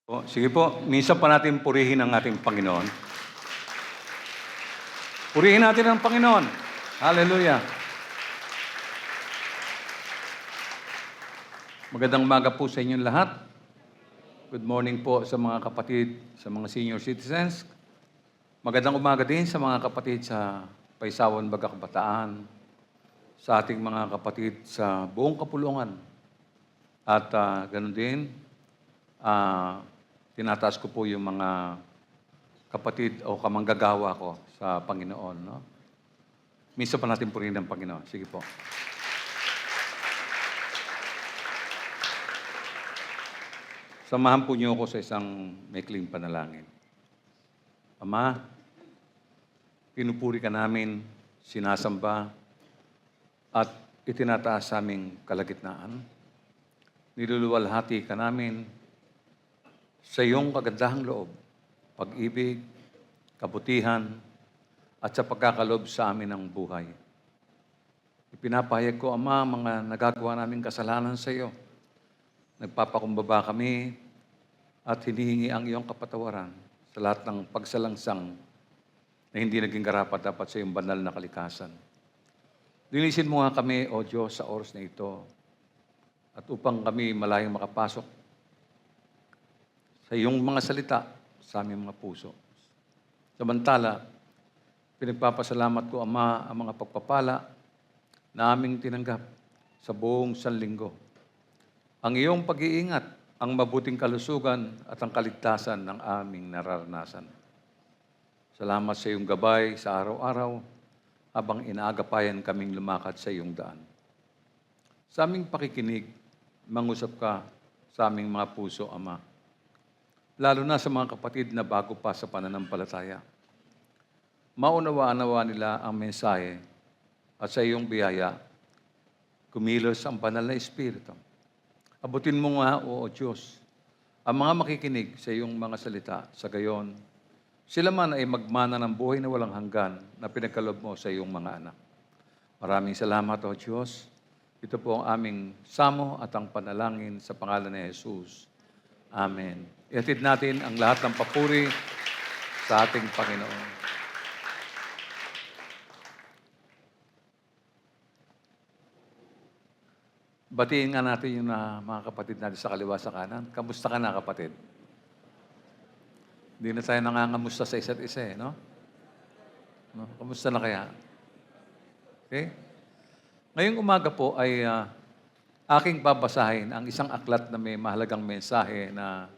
Sige po, minsan pa natin purihin ang ating Panginoon. Purihin natin ang Panginoon. Hallelujah. Magandang umaga po sa inyong lahat. Good morning po sa mga kapatid, sa mga senior citizens. Magandang umaga din sa mga kapatid sa Paisawan, Baga, Kabataan, sa ating mga kapatid sa buong kapulungan. At ganun din, tinataas ko po yung mga kapatid o kamanggagawa ko sa Panginoon. No? Minsan pa natin purihin ang Panginoon. Sige po. Samahan po niyo ako sa isang maikling panalangin. Ama, pinupuri ka namin, sinasamba, at itinataas sa aming kalagitnaan. Niluluwalhati ka namin sa iyong kagandahang loob, pag-ibig, kabutihan, at sa pagkakalob sa amin ng buhay. Ipinapahayag ko, Ama, mga nagagawa naming kasalanan sa iyo. Nagpapakumbaba kami at hinihingi ang iyong kapatawaran sa lahat ng pagsalangsang na hindi naging karapat dapat sa iyong banal na kalikasan. Linisin mo nga kami, O Diyos, sa oras na ito at upang kami malayang makapasok sa iyong mga salita sa aming mga puso. Samantala, pinagpapasalamat ko, Ama, ang mga pagpapala na aming tinanggap sa buong sanlinggo. Ang iyong pag-iingat, ang mabuting kalusugan at ang kaligtasan ng aming nararanasan. Salamat sa iyong gabay sa araw-araw habang inaagapayan kaming lumakad sa iyong daan. Sa aming pakikinig, mangusap ka sa aming mga puso, Ama. Lalo na sa mga kapatid na bago pa sa pananampalataya. Maunawaan-nawa nila ang mensahe at sa iyong biyaya, kumilos ang banal na Espiritu. Abutin mo nga, O Diyos, ang mga makikinig sa iyong mga salita. Sa gayon, sila man ay magmana ng buhay na walang hanggan na pinagkalob mo sa iyong mga anak. Maraming salamat, O Diyos. Ito po ang aming samo at ang panalangin sa pangalan ni Jesus. Amen. Ihatid natin ang lahat ng papuri sa ating Panginoon. Batiin nga natin yung mga kapatid natin sa kaliwa sa kanan. Kamusta ka na, kapatid? Hindi na tayo nangangamusta sa isa't isa, no? Kamusta na kaya? Okay? Ngayong umaga po ay aking babasahin ang isang aklat na may mahalagang mensahe na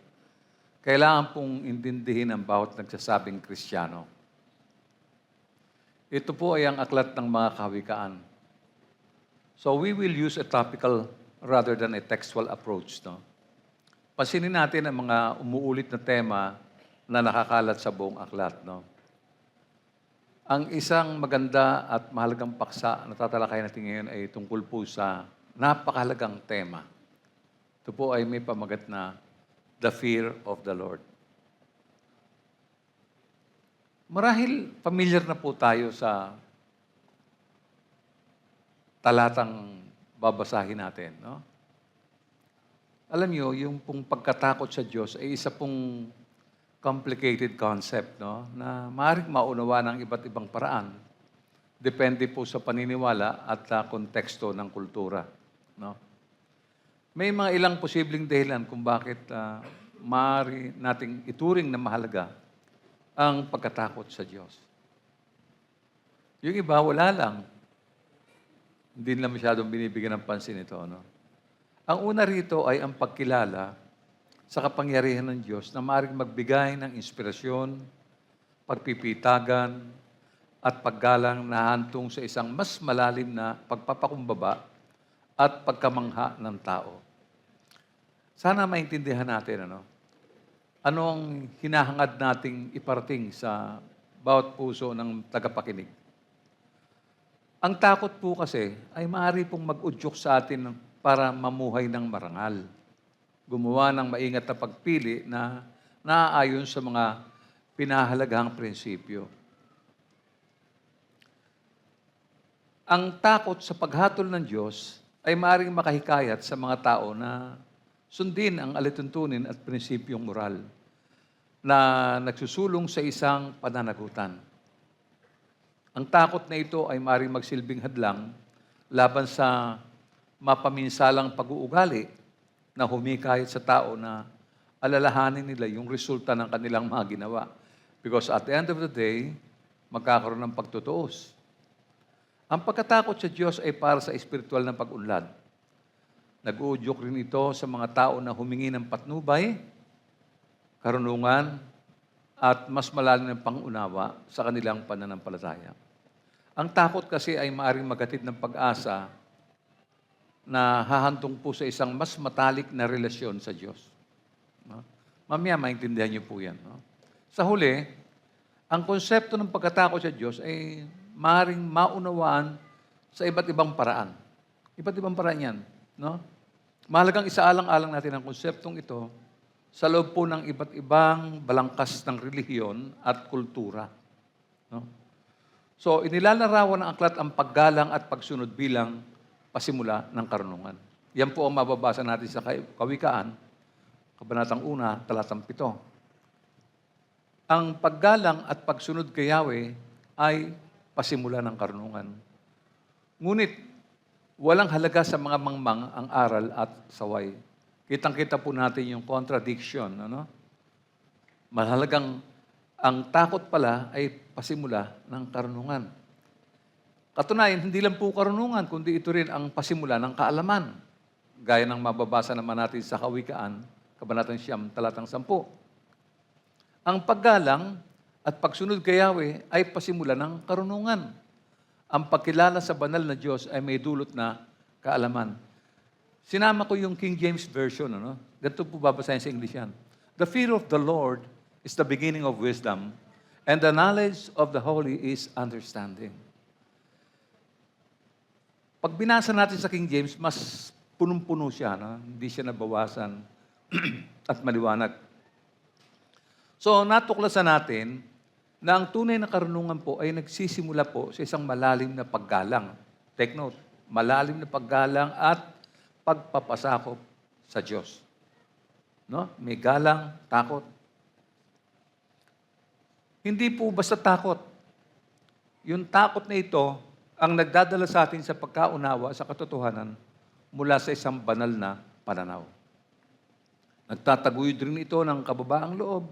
kailangan pong intindihin ng bawat nagsasabing Kristiyano. Ito po ay ang aklat ng mga kawikaan. So we will use a topical rather than a textual approach. No? Pansinin natin ang mga umuulit na tema na nakakalat sa buong aklat. No? Ang isang maganda at mahalagang paksa na tatalakay natin ngayon ay tungkol po sa napakahalagang tema. Ito po ay may pamagat na the fear of the Lord. Marahil familiar na po tayo sa talatang babasahin natin. No? Alam niyo, yung pong pagkatakot sa Diyos ay isa pong complicated concept, no? Na maaaring maunawa ng iba't ibang paraan. Depende po sa paniniwala at konteksto ng kultura. No? May mga ilang posibleng dahilan kung bakit maaari nating ituring na mahalaga ang pagkatakot sa Diyos. Yung iba, wala lang. Hindi nila masyadong binibigyan ng pansin ito. No? Ang una rito ay ang pagkilala sa kapangyarihan ng Diyos na maaaring magbigay ng inspirasyon, pagpipitagan, at paggalang na hantong sa isang mas malalim na pagpapakumbaba at pagkamangha ng tao. Sana maintindihan natin, ano ang hinahangad nating iparating sa bawat puso ng tagapakinig. Ang takot po kasi ay maaari pong mag-udyok sa atin para mamuhay ng marangal. Gumawa ng maingat na pagpili na naaayon sa mga pinahalagahang prinsipyo. Ang takot sa paghatol ng Diyos ay maaaring makahikayat sa mga tao na sundin ang alituntunin at prinsipyong moral na nagsusulong sa isang pananagutan. Ang takot na ito ay maaaring magsilbing hadlang laban sa mapaminsalang pag-uugali na humikayat sa tao na alalahanin nila yung resulta ng kanilang mga ginawa. Because at the end of the day, magkakaroon ng pagtutuos. Ang pagkatakot sa Diyos ay para sa espiritual na pag-unlad. Nag-uudyok rin ito sa mga tao na humingi ng patnubay, karunungan, at mas malalim ng pangunawa sa kanilang pananampalataya. Ang takot kasi ay maaaring maghatid ng pag-asa na hahantong po sa isang mas matalik na relasyon sa Diyos. No? Mamaya, maintindihan niyo po yan. No? Sa huli, ang konsepto ng pagkatakot sa Diyos ay maaaring maunawaan sa iba't ibang paraan. Iba't ibang paraan yan. No? Mahalagang isaalang-alang natin ang konseptong ito sa loob po ng iba't ibang balangkas ng relihiyon at kultura. No? So, inilalarawan ng aklat ang paggalang at pagsunod bilang pasimula ng karunungan. Yan po ang mababasa natin sa Kawikaan, Kabanatang 1, Talatang 7. Ang paggalang at pagsunod kay Yahweh ay pasimula ng karunungan. Ngunit, walang halaga sa mga mangmang ang aral at saway. Kitang-kita po natin yung contradiction. Ano? Mahalagang ang takot pala ay pasimula ng karunungan. Katunayan, hindi lang po karunungan, kundi ito rin ang pasimula ng kaalaman. Gaya ng mababasa naman natin sa Kawikaan, Kabanatang 9, Talatang 10. Ang paggalang at pagsunod kay Yahweh ay pasimula ng karunungan. Ang pagkilala sa banal na Diyos ay may dulot na kaalaman. Sinama ko yung King James Version. Ano? Ganito po babasahin sa English yan. The fear of the Lord is the beginning of wisdom, and the knowledge of the holy is understanding. Pag binasa natin sa King James, mas punong-puno siya. No? Hindi siya nabawasan at maliwanag. So, natuklasan natin na ang tunay na karunungan po ay nagsisimula po sa isang malalim na paggalang. Take note, malalim na paggalang at pagpapasakop sa Diyos. No? May galang, takot. Hindi po basta takot. Yung takot na ito ang nagdadala sa atin sa pagkaunawa sa katotohanan mula sa isang banal na pananaw. Nagtataguyod rin ito ng kababaang loob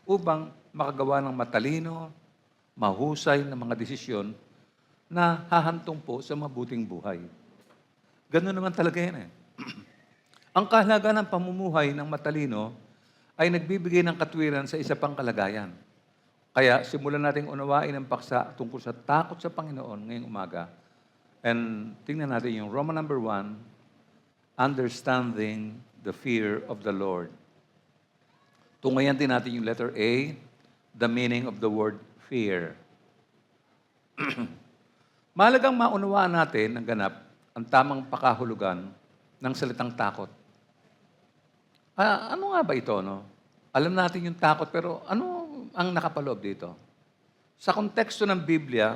upang makagawa ng matalino, mahusay na mga desisyon na hahantong po sa mabuting buhay. Ganun naman talaga yan eh. Ang kahalagaan ng pamumuhay ng matalino ay nagbibigay ng katwiran sa isa pang kalagayan. Kaya simulan nating unawain ang paksa tungkol sa takot sa Panginoon ngayong umaga. And tingnan natin yung Roman number 1, understanding the fear of the Lord. Tungayan din natin yung letter A, the meaning of the word fear. Mahalagang maunawaan natin ang ganap ang tamang pakahulugan ng salitang takot. Ano nga ba ito? No? Alam natin yung takot, pero ano ang nakapaloob dito? Sa konteksto ng Biblia,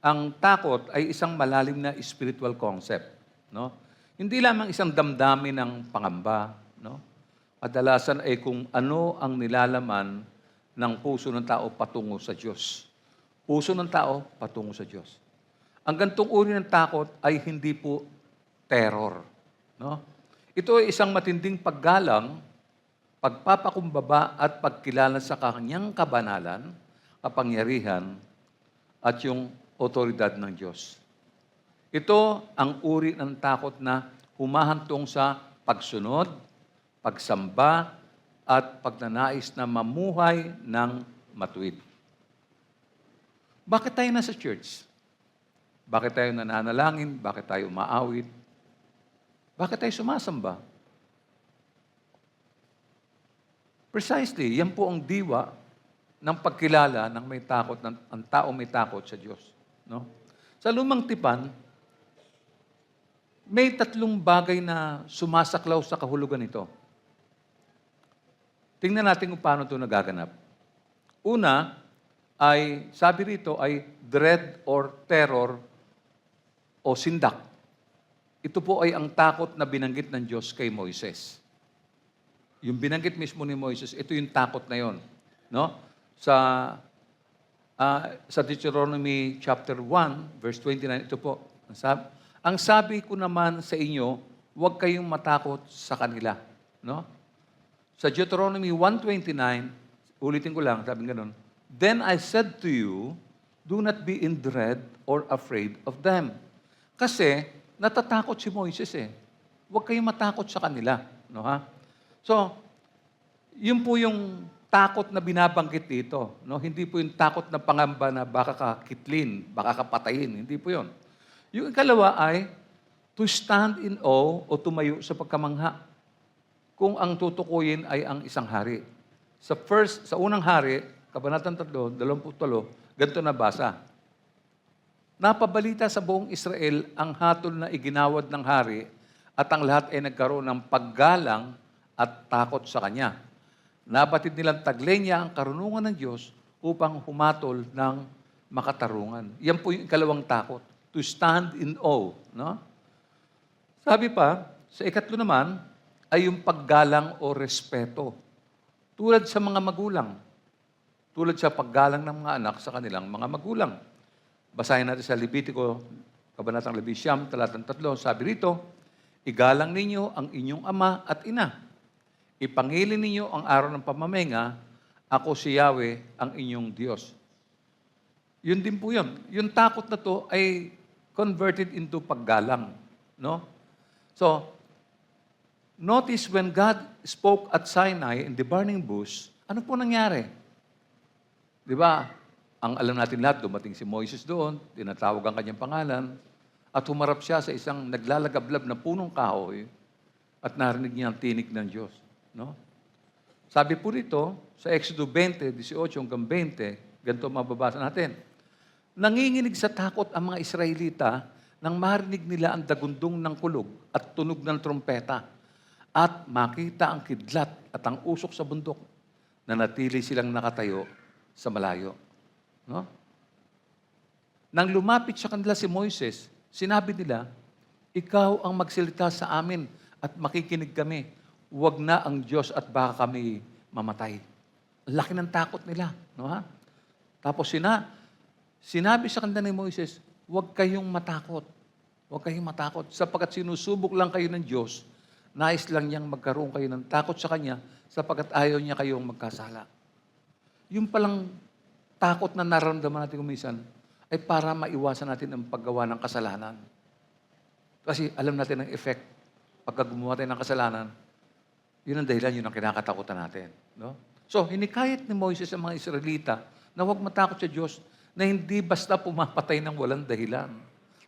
ang takot ay isang malalim na spiritual concept. No? Hindi lamang isang damdamin ng pangamba. No? Kadalasan ay kung ano ang nilalaman ng puso ng tao patungo sa Diyos. Puso ng tao patungo sa Diyos. Ang gantong uri ng takot ay hindi po terror. No? Ito ay isang matinding paggalang, pagpapakumbaba at pagkilala sa kanyang kabanalan, kapangyarihan, at yung otoridad ng Diyos. Ito ang uri ng takot na humahantong sa pagsunod, pagsamba, at pagnanais na mamuhay ng matuwid. Bakit tayo nasa church? Bakit tayo nananalangin? Bakit tayo umaawit? Bakit tayo sumasamba? Precisely, yan po ang diwa ng pagkilala ng may takot, ng ang tao may takot sa Diyos. No? Sa lumang tipan, may 3 bagay na sumasaklaw sa kahulugan nito. Tingnan natin kung paano ito nagaganap. Una, ay, sabi rito, ay dread or terror o sindak. Ito po ay ang takot na binanggit ng Diyos kay Moises. Yung binanggit mismo ni Moises, ito yung takot na yon, no? Sa sa Deuteronomy chapter 1, verse 29, ito po. Ang sabi ko naman sa inyo, huwag kayong matakot sa kanila, no? Sa Deuteronomy 1:29, ulitin ko lang, sabi ganun, "Then I said to you, do not be in dread or afraid of them." Kasi natatakot si Moises eh. Huwag kayong matakot sa kanila, no ha? So, yun po yung takot na binabanggit dito, no? Hindi po yung takot na pangamba na baka kakitlin, baka kapatayin, hindi po yun. Yung ikalawa ay to stand in awe o tumayo sa pagkamangha kung ang tutukuyin ay ang isang hari. Sa unang hari, Kabanatang 3, 28, ganito nabasa. Napabalita sa buong Israel ang hatol na iginawad ng hari at ang lahat ay nagkaroon ng paggalang at takot sa kanya. Nabatid nilang taglay niya ang karunungan ng Diyos upang humatol ng makatarungan. Yan po yung ikalawang takot, to stand in awe. No? Sabi pa, sa ikatlo naman, ay yung paggalang o respeto. Tulad sa mga magulang. Tulad sa paggalang ng mga anak sa kanilang mga magulang. Basahin natin sa Levitico, Kabanatang 11, talatang 3, sabi rito, igalang ninyo ang inyong ama at ina. Ipangilin ninyo ang araw ng pamamahinga, ako si Yahweh, ang inyong Diyos. Yun din po yun. Yung takot na to ay converted into paggalang. No? So, notice when God spoke at Sinai in the burning bush, ano po nangyari? Di ba? Ang alam natin lahat, dumating si Moises doon, tinatawag ang kanyang pangalan, at humarap siya sa isang naglalagablab na punong kahoy at narinig niya ang tinig ng Diyos. No? Sabi po rito, sa Exodo 20, 18 hanggang 20, ganito mababasa natin. Nanginginig sa takot ang mga Israelita nang marinig nila ang dagundong ng kulog at tunog ng trompeta at makita ang kidlat at ang usok sa bundok na natili silang nakatayo sa malayo. No? Nang lumapit sa kanila si Moises, sinabi nila, ikaw ang magsalita sa amin at makikinig kami. Huwag na ang Diyos at baka kami mamatay. Laki ng takot nila. No, ha? Tapos sinabi sa kanila ni Moises, huwag kayong matakot. Huwag kayong matakot. Sapagkat sinusubok lang kayo ng Diyos, nais lang niyang magkaroon kayo ng takot sa Kanya sapagkat ayaw niya kayong magkasala. Yung palang takot na nararamdaman natin kumisan ay para maiwasan natin ang paggawa ng kasalanan. Kasi alam natin ang effect. Pagka gumawa tayo ng kasalanan, yun ang dahilan, yun ang kinakatakutan natin. No? So, hinikayat ni Moises ang mga Israelita na huwag matakot sa Diyos na hindi basta pumapatay ng walang dahilan.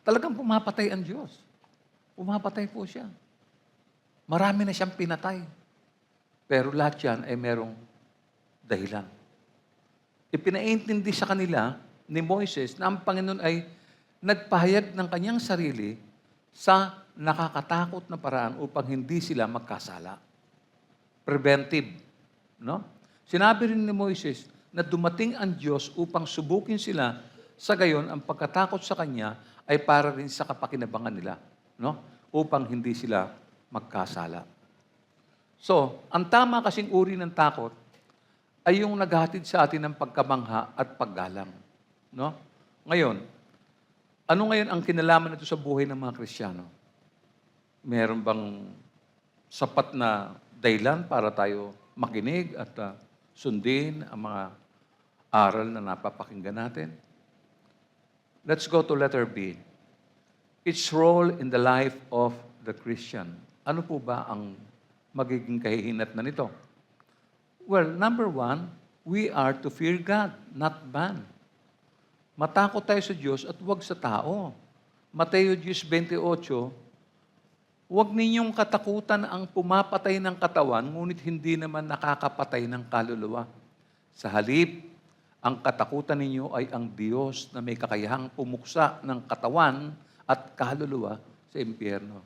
Talagang pumapatay ang Diyos. Pumapatay po siya. Marami na siyang pinatay. Pero lahat yan ay merong dahilan. Ipinaintindi sa kanila ni Moises na ang Panginoon ay nagpahayag ng kanyang sarili sa nakakatakot na paraan upang hindi sila magkasala. Preventive. No? Sinabi rin ni Moises na dumating ang Diyos upang subukin sila, sa gayon ang pagkatakot sa Kanya ay para rin sa kapakinabangan nila, no? Upang hindi sila magkasala. So, ang tama kasing uri ng takot ay yung naghatid sa atin ng pagkamangha at paggalang. No? Ngayon, ano ngayon ang kinalaman nito sa buhay ng mga Kristiyano? Meron bang sapat na dahilan para tayo makinig at sundin ang mga aral na napapakinggan natin? Let's go to letter B. Its role in the life of the Christian. Ano po ba ang magiging kahihinat na nito? Well, number one, we are to fear God, not man. Matakot tayo sa Diyos at huwag sa tao. Mateo 10:28, huwag ninyong katakutan ang pumapatay ng katawan, ngunit hindi naman nakakapatay ng kaluluwa. Sa halip, ang katakutan ninyo ay ang Diyos na may kakayahang pumuksa ng katawan at kaluluwa sa impyerno.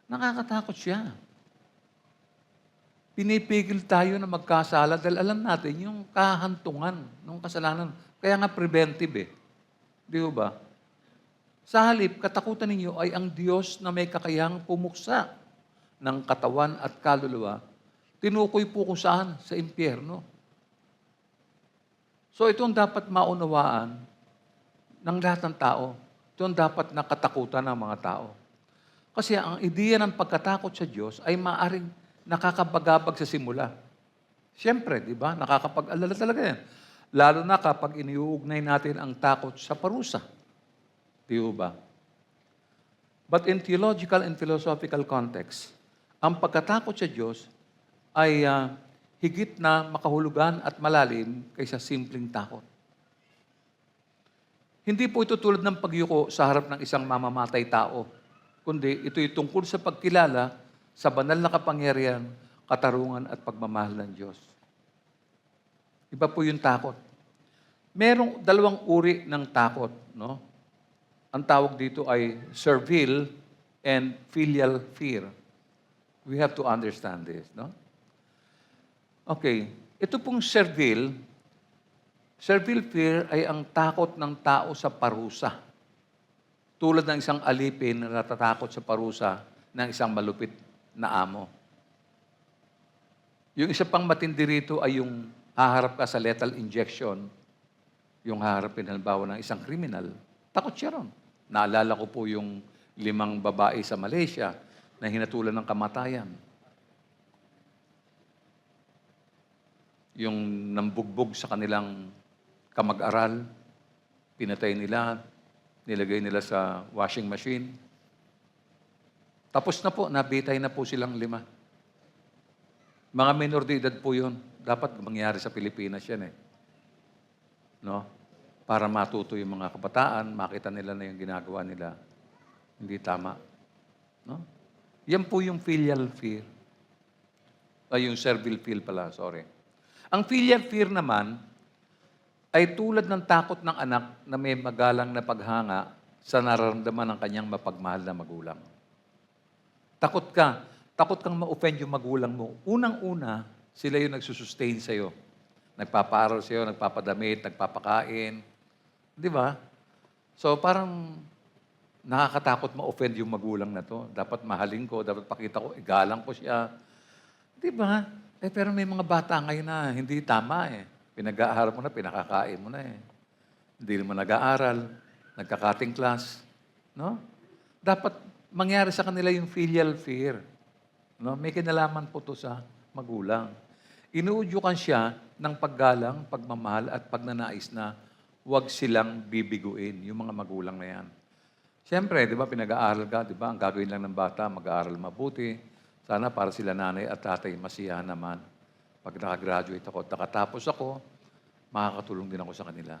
Nakakatakot siya. Pinipigil tayo na magkasala dahil alam natin yung kahantungan ng kasalanan. Kaya nga preventive eh. Di ba? Sa halip, katakutan ninyo ay ang Diyos na may kakayahang pumuksa ng katawan at kaluluwa Tinukoy po kung saan? Sa impyerno. So ito ang dapat maunawaan ng lahat ng tao. Ito ang dapat nakatakutan ng mga tao. Kasi ang ideya ng pagkatakot sa Diyos ay maaring nakakabagabag sa simula. Siyempre, di ba? Nakakapag-alala talaga yan. Lalo na kapag iniuugnay natin ang takot sa parusa. Di ba? But in theological and philosophical context, ang pagkatakot sa Diyos ay higit na makahulugan at malalim kaysa simpleng takot. Hindi po ito tulad ng pagyuko sa harap ng isang mamamatay tao, kundi ito'y tungkol sa pagkilala sa banal na kapangyarihan, katarungan at pagmamahal ng Diyos. Iba po yung takot. Merong dalawang uri ng takot, no? Ang tawag dito ay servile and filial fear. We have to understand this, no? Okay, ito pong servile fear ay ang takot ng tao sa parusa. Tulad ng isang alipin na natatakot sa parusa ng isang malupit na amo. Yung isa pang matindi rito ay yung haharap ka sa lethal injection, yung haharapin halimbawa ng isang kriminal. Takot siya ron. Naalala ko po yung 5 babae sa Malaysia na hinatulan ng kamatayan. Yung nambugbog sa kanilang kamag-aral, pinatay nila, nilagay nila sa washing machine. Tapos na po, nabitay na po silang 5. Mga minor de edad po yun. Dapat mangyari sa Pilipinas yan eh. No? Para matuto yung mga kabataan, makita nila na yung ginagawa nila. Hindi tama. No? Yan po yung filial fear. Ay, yung servile fear pala, sorry. Ang filial fear naman ay tulad ng takot ng anak na may magalang na paghanga sa nararamdaman ng kanyang mapagmahal na magulang. Takot kang ma-offend yung magulang mo. Unang-una, sila yung nagsusustain sa'yo. Nagpapaaral sa'yo, nagpapadamit, nagpapakain. Di ba? So parang nakakatakot ma-offend yung magulang na to. Dapat mahalin ko, dapat pakita ko, igalang ko siya. Di ba? Pero may mga bata ngayon na hindi tama eh. Pinag-aaral mo na, pinakakain mo na eh. Hindi naman nag-aaral, nagka-cutting class. No? Dapat mangyari sa kanila yung filial fear. No? May kinalaman po to sa magulang. Inuudyukan siya ng paggalang, pagmamahal at pagnanais na huwag silang bibiguin, yung mga magulang na yan. Siyempre, di ba, pinag-aaral ka, di ba, ang gagawin lang ng bata, mag-aaral mabuti. Sana para sila nanay at tatay, masiyahan naman. Pag nakagraduate ako at nakatapos ako, makakatulong din ako sa kanila.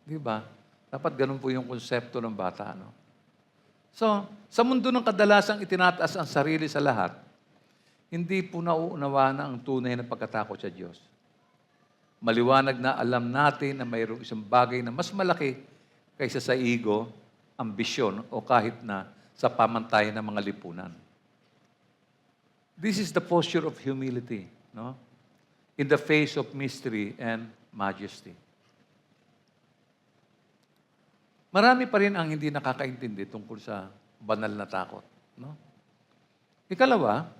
Di ba? Dapat ganun po yung konsepto ng bata. No? So, sa mundo ng kadalasang itinataas ang sarili sa lahat, hindi po nauunawaan ang tunay na pagkatakot sa Diyos. Maliwanag na alam natin na mayroong isang bagay na mas malaki kaysa sa ego, ambisyon, o kahit na sa pamantayan ng mga lipunan. This is the posture of humility, no? In the face of mystery and majesty. Marami pa rin ang hindi nakakaintindi tungkol sa banal na takot, no? Ikalawa,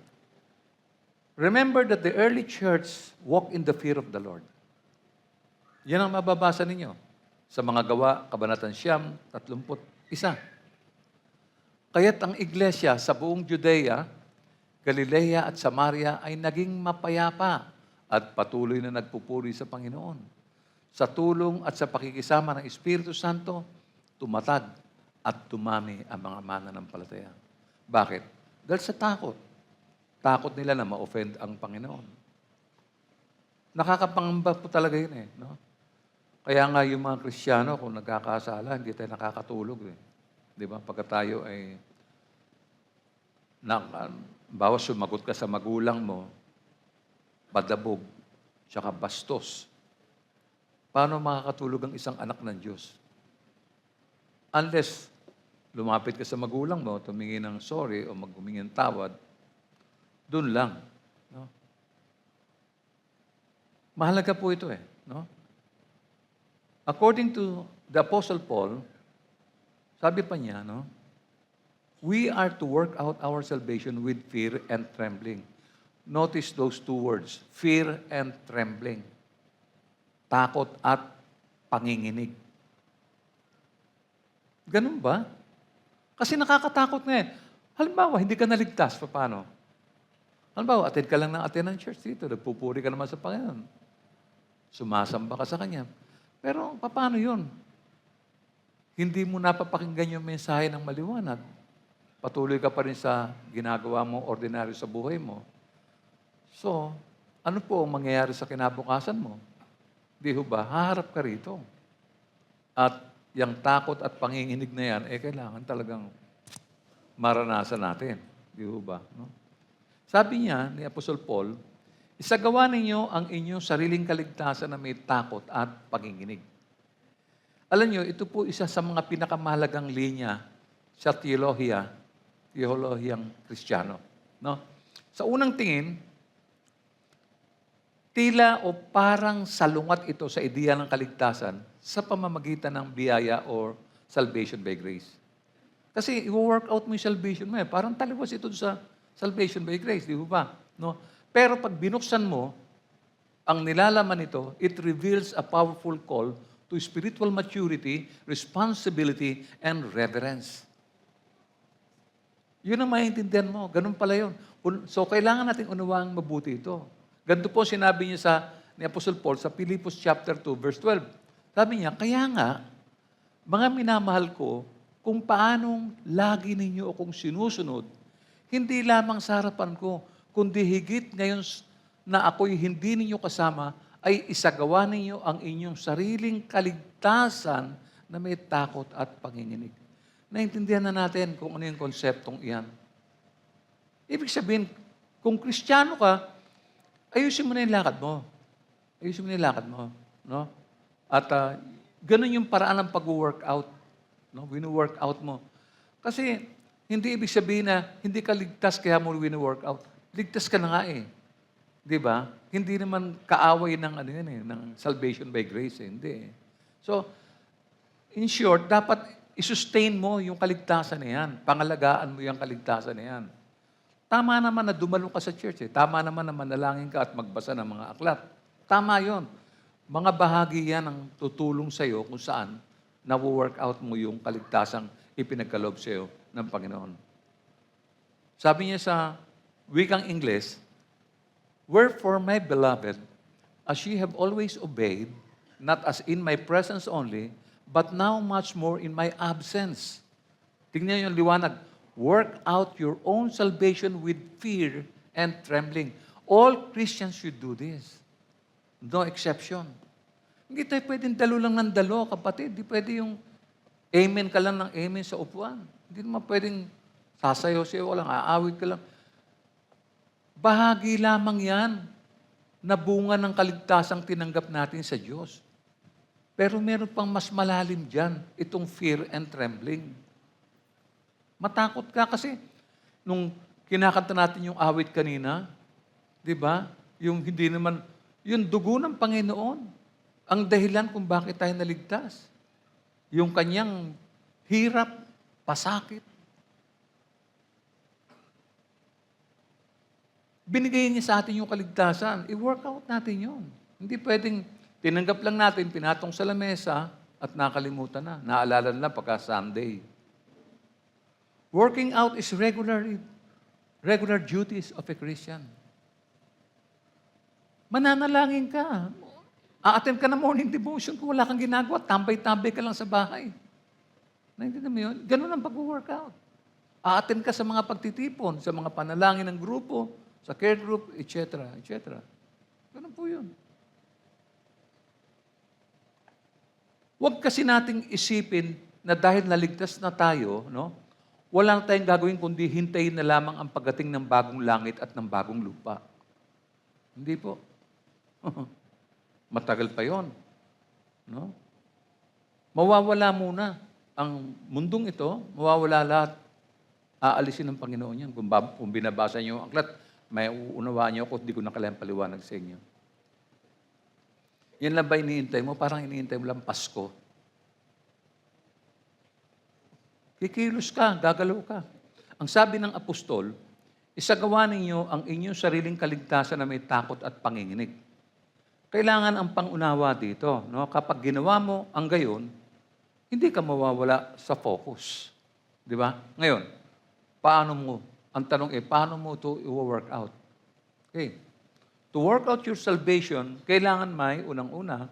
remember that the early church walked in the fear of the Lord. Yan ang mababasa ninyo sa mga gawa, Kabanatan 31. Kaya't ang iglesia sa buong Judea, Galilea at Samaria ay naging mapayapa at patuloy na nagpupuri sa Panginoon. Sa tulong at sa pakikisama ng Espiritu Santo, tumatag at tumami ang mga mananampalataya. Bakit? Dahil sa takot. Takot nila na ma-offend ang Panginoon. Nakakapangamba po talaga yun eh. No? Kaya nga yung mga Kristiyano, kung nagkakasala, hindi tayo nakakatulog eh. Di ba? Pagka tayo ay bawa sumagot ka sa magulang mo, badabog, tsaka bastos. Paano makakatulog ang isang anak ng Diyos? Unless lumapit ka sa magulang mo, tumingin ng sorry o maghumingi ng tawad, dun lang. No? Mahalaga po ito eh. No? According to the Apostle Paul, sabi pa niya, no? We are to work out our salvation with fear and trembling. Notice those two words, fear and trembling. Takot at panginginig. Ganun ba? Kasi nakakatakot nga eh. Halimbawa, hindi ka naligtas, paano? Halimbawa, attend ka lang ng attend ng church dito, nagpupuri ka naman sa Panginoon. Sumasamba ka sa Kanya. Pero paano yun? Hindi mo napapakinggan yung mensahe ng maliwanag. Patuloy ka pa rin sa ginagawa mo, ordinaryo sa buhay mo. So, ano po ang mangyayari sa kinabukasan mo? Di ho ba? Haharap ka rito. At yung takot at panginginig na yan, kailangan talagang maranasan natin. Di ho ba? No? Sabi niya ni Apostol Paul, isagawa ninyo ang inyong sariling kaligtasan na may takot at panginginig. Alam niyo, ito po isa sa mga pinakamahalagang linya sa teolohiyang Kristiyano. No? Sa unang tingin, tila o parang salungat ito sa ideya ng kaligtasan sa pamamagitan ng biyaya or salvation by grace. Kasi i-work out mo yung salvation mo. Parang taliwas ito sa salvation by grace, di ba? No? Pero pag binuksan mo, ang nilalaman nito, it reveals a powerful call to spiritual maturity, responsibility, and reverence. Yun ang maintindihan mo. Ganun pala yun. So, kailangan natin unawang mabuti ito. Ganito po sinabi niya ni Apostle Paul sa Philippians chapter 2, verse 12. Sabi niya, kaya nga, mga minamahal ko, kung paanong lagi ninyo akong sinusunod, hindi lamang sa harapan ko, kundi higit ngayon na ako'y hindi ninyo kasama, ay isagawa ninyo ang inyong sariling kaligtasan na may takot at panginginig. Naintindihan na natin kung ano yung konseptong iyan. Ibig sabihin, kung Kristiyano ka, ayusin mo na yung lakad mo. Ayusin mo na yung lakad mo. No? At ganun yung paraan ng pag-workout. No? Wino-workout mo. Kasi hindi ibig sabihin na hindi ka ligtas kaya mo wino-workout. Ligtas ka na nga eh. Di ba? Hindi naman kaaway ng, ng salvation by grace. Hindi. So, in short, dapat isustain mo yung kaligtasan na yan. Pangalagaan mo yung kaligtasan na yan. Tama naman na dumalo ka sa church. Tama naman na manalangin ka at magbasa ng mga aklat. Tama yon. Mga bahagi yan ang tutulong sa iyo kung saan na-work out mo yung kaligtasang ipinagkaloob sa iyo ng Panginoon. Sabi niya sa wikang Ingles, wherefore, my beloved, as ye have always obeyed, not as in my presence only, but now much more in my absence. Tingnan yung liwanag. Work out your own salvation with fear and trembling. All Christians should do this. No exception. Hindi tayo pwedeng dalo lang ng dalo, kapatid. Hindi pwede yung amen ka lang ng amen sa upuan. Hindi naman pwedeng sasayaw-sayaw ka lang, aawit ka lang. Bahagi lamang yan na bunga ng kaligtasang tinanggap natin sa Diyos. Pero meron pang mas malalim dyan, itong fear and trembling. Matakot ka kasi nung kinakanta natin yung awit kanina, di ba? Yung hindi naman, yung dugo ng Panginoon, ang dahilan kung bakit tayo naligtas. Yung kanyang hirap, pasakit. Binigay niya sa atin yung kaligtasan. I-work out natin yun. Hindi pwedeng tinanggap lang natin, pinatong sa lamesa at nakalimutan na. Naalala na pagka Sunday. Working out is regular duties of a Christian. Mananalangin ka. A-attend ka na morning devotion kung wala kang ginagawa. Tambay-tambay ka lang sa bahay. Naintindihan mo yun? Ganun ang pag-workout. A-attend ka sa mga pagtitipon, sa mga panalangin ng grupo, sa care group, etc. etc. Ganun po yun. Huwag kasi nating isipin na dahil naligtas na tayo, no? Wala na tayong gagawin kundi hintayin na lamang ang pagdating ng bagong langit at ng bagong lupa. Hindi po. Matagal pa yon, no? Mawawala muna ang mundong ito, mawawala lahat. Aalisin ng Panginoon yan. Kung binabasa niyo ang aklat, may uunawaan niyo ako, di ko na kailangan paliwanag sa inyo. Yan lang ba iniintay mo? Parang iniintay mo lang Pasko. Kikilos ka, gagalaw ka. Ang sabi ng apostol, isagawa ninyo ang inyong sariling kaligtasan na may takot at panginginig. Kailangan ang pangunawa dito. No? Kapag ginawa mo ang gayon, hindi ka mawawala sa focus. Di ba? Ngayon, ang tanong paano mo ito i-work out? Okay. To work out your salvation, kailangan may, unang-una,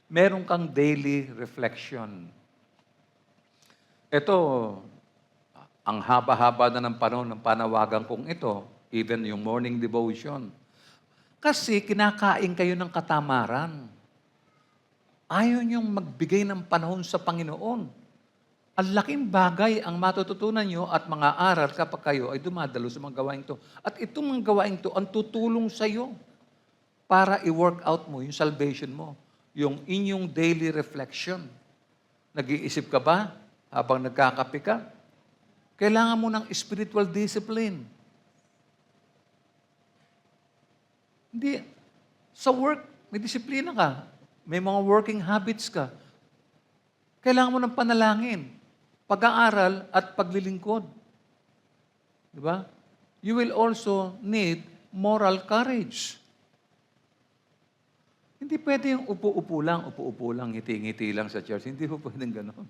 meron kang daily reflection. Ito, ang haba-haba na ng panahon ng panawagan kong ito, even yung morning devotion. Kasi kinakain kayo ng katamaran. Ayaw niyong magbigay ng panahon sa Panginoon. Ang laking bagay ang matututunan niyo at mga aral kapag kayo ay dumadalo sa mga gawaing ito. At itong mga gawaing ito ang tutulong sa iyo para i-work out mo yung salvation mo, yung inyong daily reflection. Nag-iisip ka ba habang nagkakape ka? Kailangan mo ng spiritual discipline. Hindi. Sa work, may disiplina ka. May mga working habits ka. Kailangan mo ng panalangin, pag-aaral at paglilingkod. Di ba? You will also need moral courage. Hindi pwede yung upo-upo lang, ngiti-ngiti lang sa church. Hindi po pwedeng gano'n.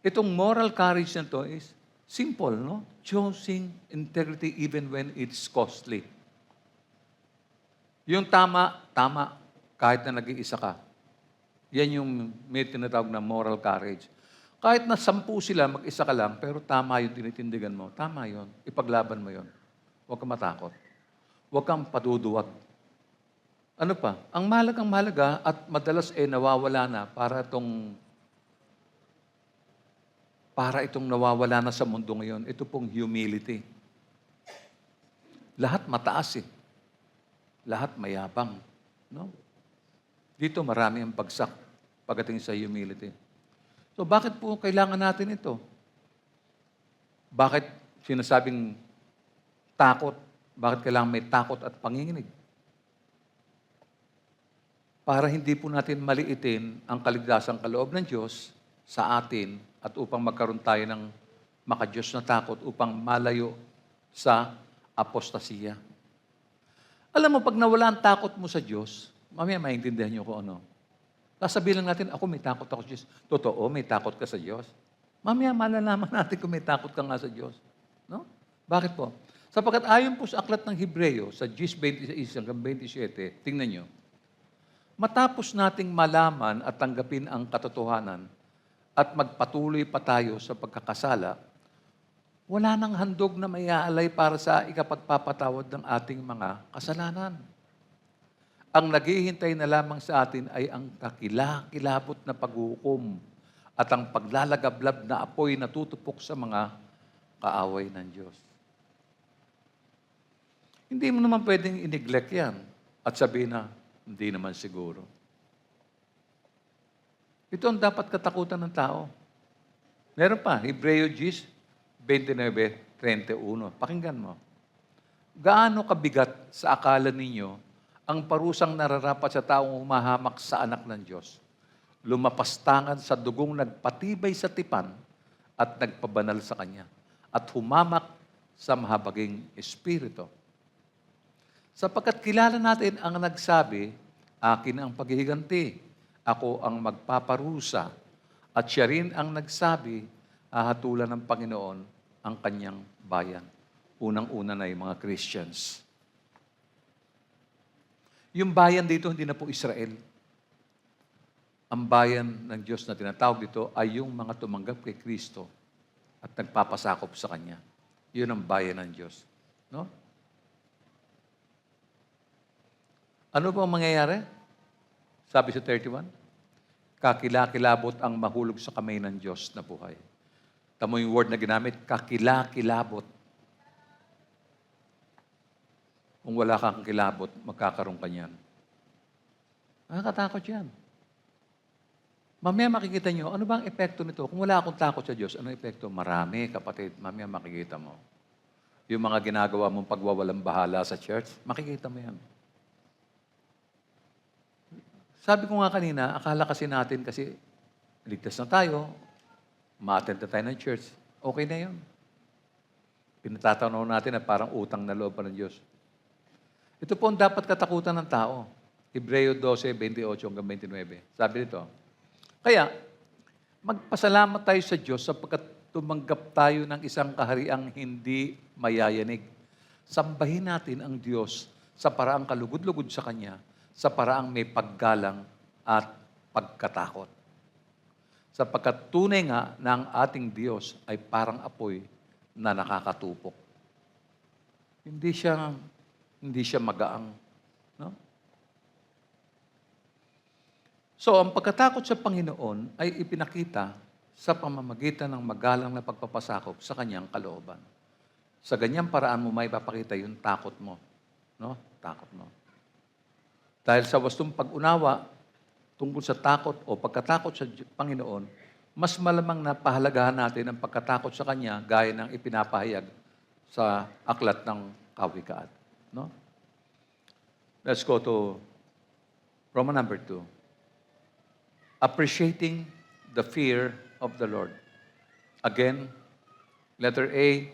Itong moral courage na to is simple, no? Choosing integrity even when it's costly. Yung tama, kahit na nag-iisa ka. Yan yung may tinatawag na moral courage. Kahit na 10 sila, mag-isa ka lang, pero tama yung tinitindigan mo. Tama yun. Ipaglaban mo yun. Huwag kang matakot. Huwag kang paduduwag. Ano pa? Ang mahalaga at madalas nawawala na para itong nawawala na sa mundo ngayon, ito pong humility. Lahat mataas Lahat mayabang. No? Dito marami ang bagsak pagdating sa humility. So bakit po kailangan natin ito? Bakit sinasabing takot? Bakit kailangan may takot at panginginig? Para hindi po natin maliitin ang kaligtasang kaloob ng Diyos sa atin at upang magkaroon tayo ng makadiyos na takot upang malayo sa apostasiya. Alam mo, pag nawala ang takot mo sa Diyos, mamaya maintindihan niyo kung ano. Sasabihin lang natin, ako may takot ako sa Diyos. Totoo, may takot ka sa Diyos. Mamaya malalaman natin kung may takot ka nga sa Diyos. No? Bakit po? Sapagkat ayon po sa aklat ng Hebreo, sa 10:26 hanggang 27, tingnan niyo, matapos nating malaman at tanggapin ang katotohanan at magpatuloy pa tayo sa pagkakasala, wala nang handog na maiaalay para sa ikapagpapatawad ng ating mga kasalanan. Ang naghihintay na lamang sa atin ay ang kakilakilabot na paghuhukom at ang paglalagablab na apoy na tutupok sa mga kaaway ng Diyos. Hindi mo naman pwedeng i-neglect yan at sabihin na, hindi naman siguro. Ito ang dapat katakutan ng tao. Meron pa, Hebreo 29:31. Pakinggan mo. Gaano kabigat sa akala ninyo ang parusang nararapat sa taong humahamak sa anak ng Diyos, lumapastangan sa dugong nagpatibay sa tipan at nagpabanal sa Kanya, at humamak sa mahabaging Espiritu. Sapagkat kilala natin ang nagsabi, akin ang paghihiganti, ako ang magpaparusa, at siya rin ang nagsabi, hahatulan ng Panginoon ang kanyang bayan. Unang-una na yung mga Christians. Yung bayan dito, hindi na po Israel. Ang bayan ng Diyos na tinatawag dito ay yung mga tumanggap kay Kristo at nagpapasakop sa Kanya. Yun ang bayan ng Diyos. No? Ano po ang mangyayari? Sabi sa 31, kakilakilabot ang mahulog sa kamay ng Diyos na buhay. Tamo yung word na ginamit, kakilakilabot. Kung wala kang kilabot, magkakaroon ka niyan. Nakakatakot yan. Mamaya makikita nyo, ano ba ang epekto nito? Kung wala akong takot sa Diyos, ano epekto? Marami, kapatid. Mamaya makikita mo. Yung mga ginagawa mong pagwawalang bahala sa church, makikita mo yan. Sabi ko nga kanina, akala kasi natin kasi ligtas na tayo, Ma-attend na tayo ng church. Okay na yun. Pinatatanaw natin na parang utang na loob pa ng Diyos. Ito po ang dapat katakutan ng tao. Hebreo 12:28 hanggang 29. Sabi nito, kaya, magpasalamat tayo sa Diyos sapagkat tumanggap tayo ng isang kahariang hindi mayayanig. Sambahin natin ang Diyos sa paraang kalugod-lugod sa Kanya, sa paraang may paggalang at pagkatakot. Sapagkat tunay nga na ang ating Diyos ay parang apoy na nakakatupok. Hindi siya magaang. No? So, ang pagkatakot sa Panginoon ay ipinakita sa pamamagitan ng magalang na pagpapasakop sa kanyang kalooban. Sa ganyang paraan mo may papakita yung takot mo. No? Takot mo. Dahil sa wastong pag-unawa tungkol sa takot o pagkatakot sa Panginoon, mas malamang na pahalagahan natin ang pagkatakot sa Kanya gaya ng ipinapahayag sa aklat ng Kawikaan. No? Let's go to Roman number 2. Appreciating the fear of the Lord. Again, letter A,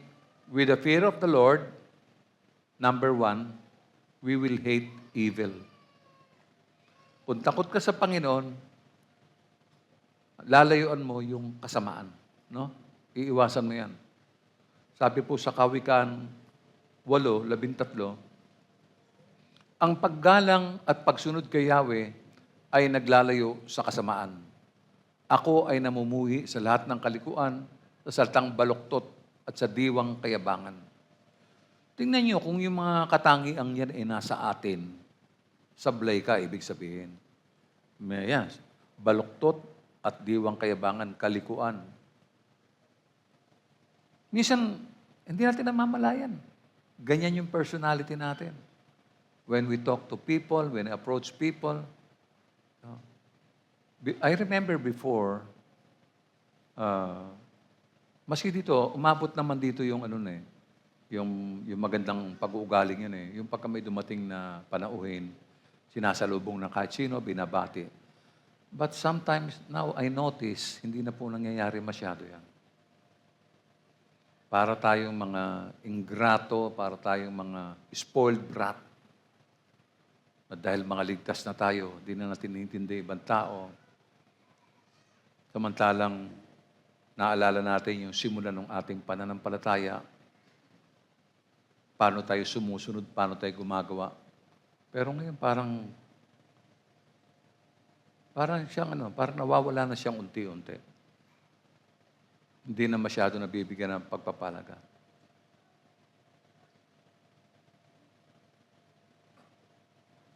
with the fear of the Lord, number 1, we will hate evil. Kung takot ka sa Panginoon, lalayuan mo yung kasamaan. No? Iiwasan mo yan. Sabi po sa Kawikaan 8:13, ang paggalang at pagsunod kay Yahweh ay naglalayo sa kasamaan. Ako ay namumuhi sa lahat ng kalikuan, sa saltang baluktot at sa diwang kayabangan. Tingnan niyo kung yung mga katangiang yan ay nasa atin, sablay ka, ibig sabihin. Yan, baluktot at diwang kayabangan, kalikuan. Minsan, hindi natin namamalayan. Ganyan yung personality natin. When we talk to people, when we approach people. I remember before, maski dito, umabot naman dito yung yung magandang pag-uugaling yun Yung pagka may dumating na panauhin, sinasalubong ng kahit sino, binabati. But sometimes, now I notice, hindi na po nangyayari masyado yan. Para tayong mga ingrato, para tayong mga spoiled brat. At dahil mga ligtas na tayo, di na natin nintindi ibang tao. Samantalang, naalala natin yung simulan ng ating pananampalataya, paano tayo sumusunod, paano tayo gumagawa. Pero ngayon parang siyang parang nawawala na siyang unti-unti. Hindi na masyado nabibigyan ng pagpapalaga.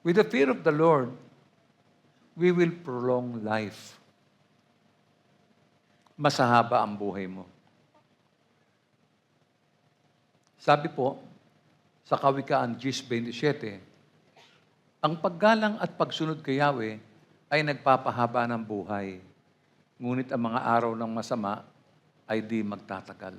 With the fear of the Lord, we will prolong life. Masahaba ang buhay mo. Sabi po, sa Kawikaan 10:27, ang paggalang at pagsunod kay Yahweh ay nagpapahaba ng buhay. Ngunit ang mga araw ng masama ay di magtatagal.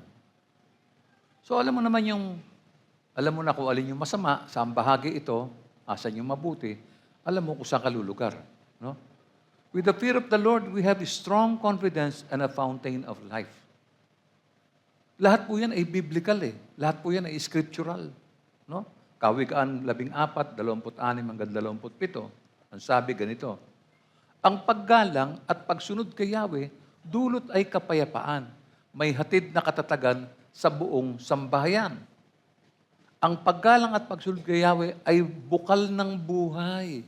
So alam mo na kung alin yung masama, saan bahagi ito, asan yung mabuti, alam mo kung saan ka lulugar. No? With the fear of the Lord, we have a strong confidence and a fountain of life. Lahat po yan ay biblical Lahat po yan ay scriptural. No? Kawikaan 14, 26 hanggang 27. Ang sabi ganito, ang paggalang at pagsunod kay Yahweh, dulot ay kapayapaan. May hatid na katatagan sa buong sambahayan. Ang paggalang at pagsunod kay Yahweh ay bukal ng buhay.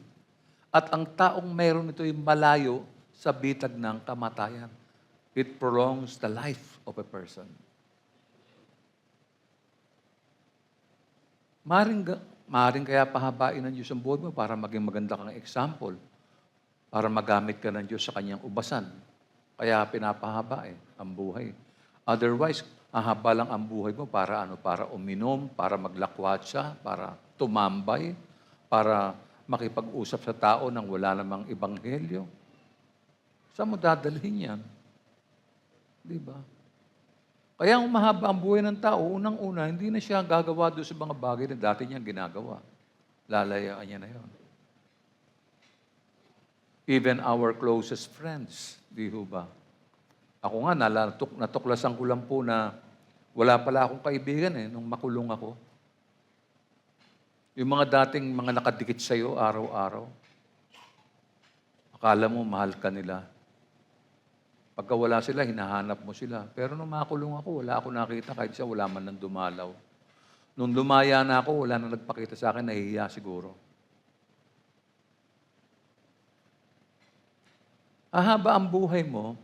At ang taong mayroon nito ay malayo sa bitag ng kamatayan. It prolongs the life of a person. Maaring kaya pahabain ng Diyos ang buhay mo para maging maganda kang example. Para magamit ka ng Diyos sa kanyang ubasan. Kaya pinapahaba ang buhay. Otherwise, hahaba lang ang buhay mo para Para uminom, para maglakwatsa, para tumambay, para makipag-usap sa tao nang wala namang ebanghelyo. Saan mo dadalhin yan? Di ba? Kaya kung mahaba ang buhay ng tao, unang-una, hindi na siya gagawa doon sa mga bagay na dati niyang ginagawa. Lalayaan niya na yon. Even our closest friends, di ho ba? Ako nga, natuklasan ko lang po na wala pala akong kaibigan nung makulong ako. Yung mga dating mga nakadikit sa'yo araw-araw, akala mo mahal ka nila. Pagka wala sila, hinahanap mo sila. Pero nung makulong ako, wala ako nakita kahit siya wala man nang dumalaw. Nung lumaya na ako, wala na nagpakita sa akin, nahihiya siguro. Ahaba ang buhay mo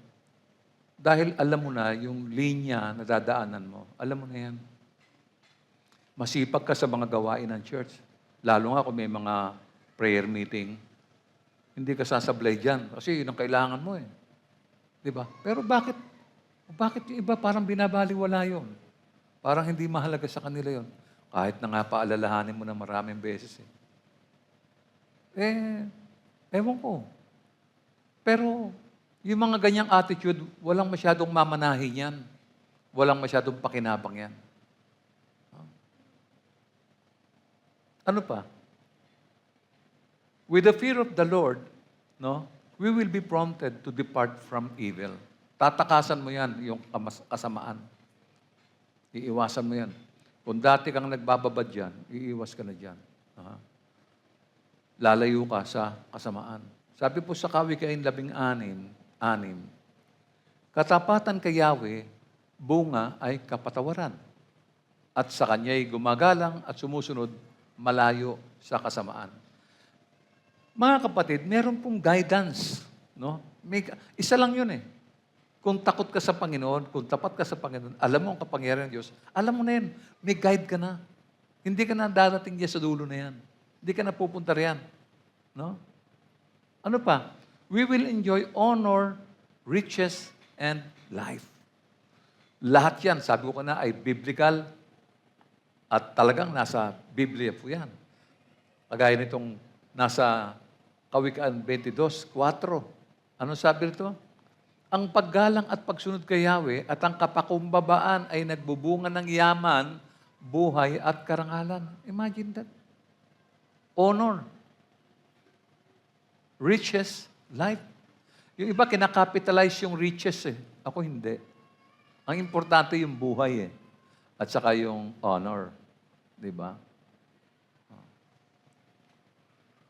dahil alam mo na yung linya na dadaanan mo. Alam mo na yan. Masipag ka sa mga gawain ng church. Lalo nga kung may mga prayer meeting. Hindi ka sasablay dyan kasi yun ang kailangan mo eh. Di ba? Pero bakit yung iba parang binabaliwala yun? Parang hindi mahalaga sa kanila yun. Kahit na nga paalalahanin mo na maraming beses eh. Ewan ko. Pero yung mga ganyang attitude, walang masyadong mamanahin yan. Walang masyadong pakinabang yan. Ano pa? With the fear of the Lord, no, we will be prompted to depart from evil. Tatakasan mo yan, yung kasamaan. Iiwasan mo yan. Kung dati kang nagbababad dyan, iiwas ka na dyan. Lalayo ka sa kasamaan. Sabi po sa Kawikain 16:6, katapatan kay Yahweh, bunga ay kapatawaran. At sa Kanya'y gumagalang at sumusunod malayo sa kasamaan. Mga kapatid, meron pong guidance. No? Isa lang yun eh. Kung takot ka sa Panginoon, kung tapat ka sa Panginoon, alam mo ang kapangyarihan ng Diyos, alam mo na yan, may guide ka na. Hindi ka na darating niya sa dulo na yan. Hindi ka na pupunta riyan. No? Ano pa? We will enjoy honor, riches, and life. Lahat yan, sabi ko na, ay biblical at talagang nasa Biblia po yan. Kagaya nitong nasa Kawikaan 22:4. Ano sabi rito? Ang paggalang at pagsunod kay Yahweh at ang kapakumbabaan ay nagbubunga ng yaman, buhay at karangalan. Imagine that. Honor. Riches, life. Yung iba kinakapitalize yung riches eh. Ako hindi. Ang importante yung buhay eh. At saka yung honor. Diba?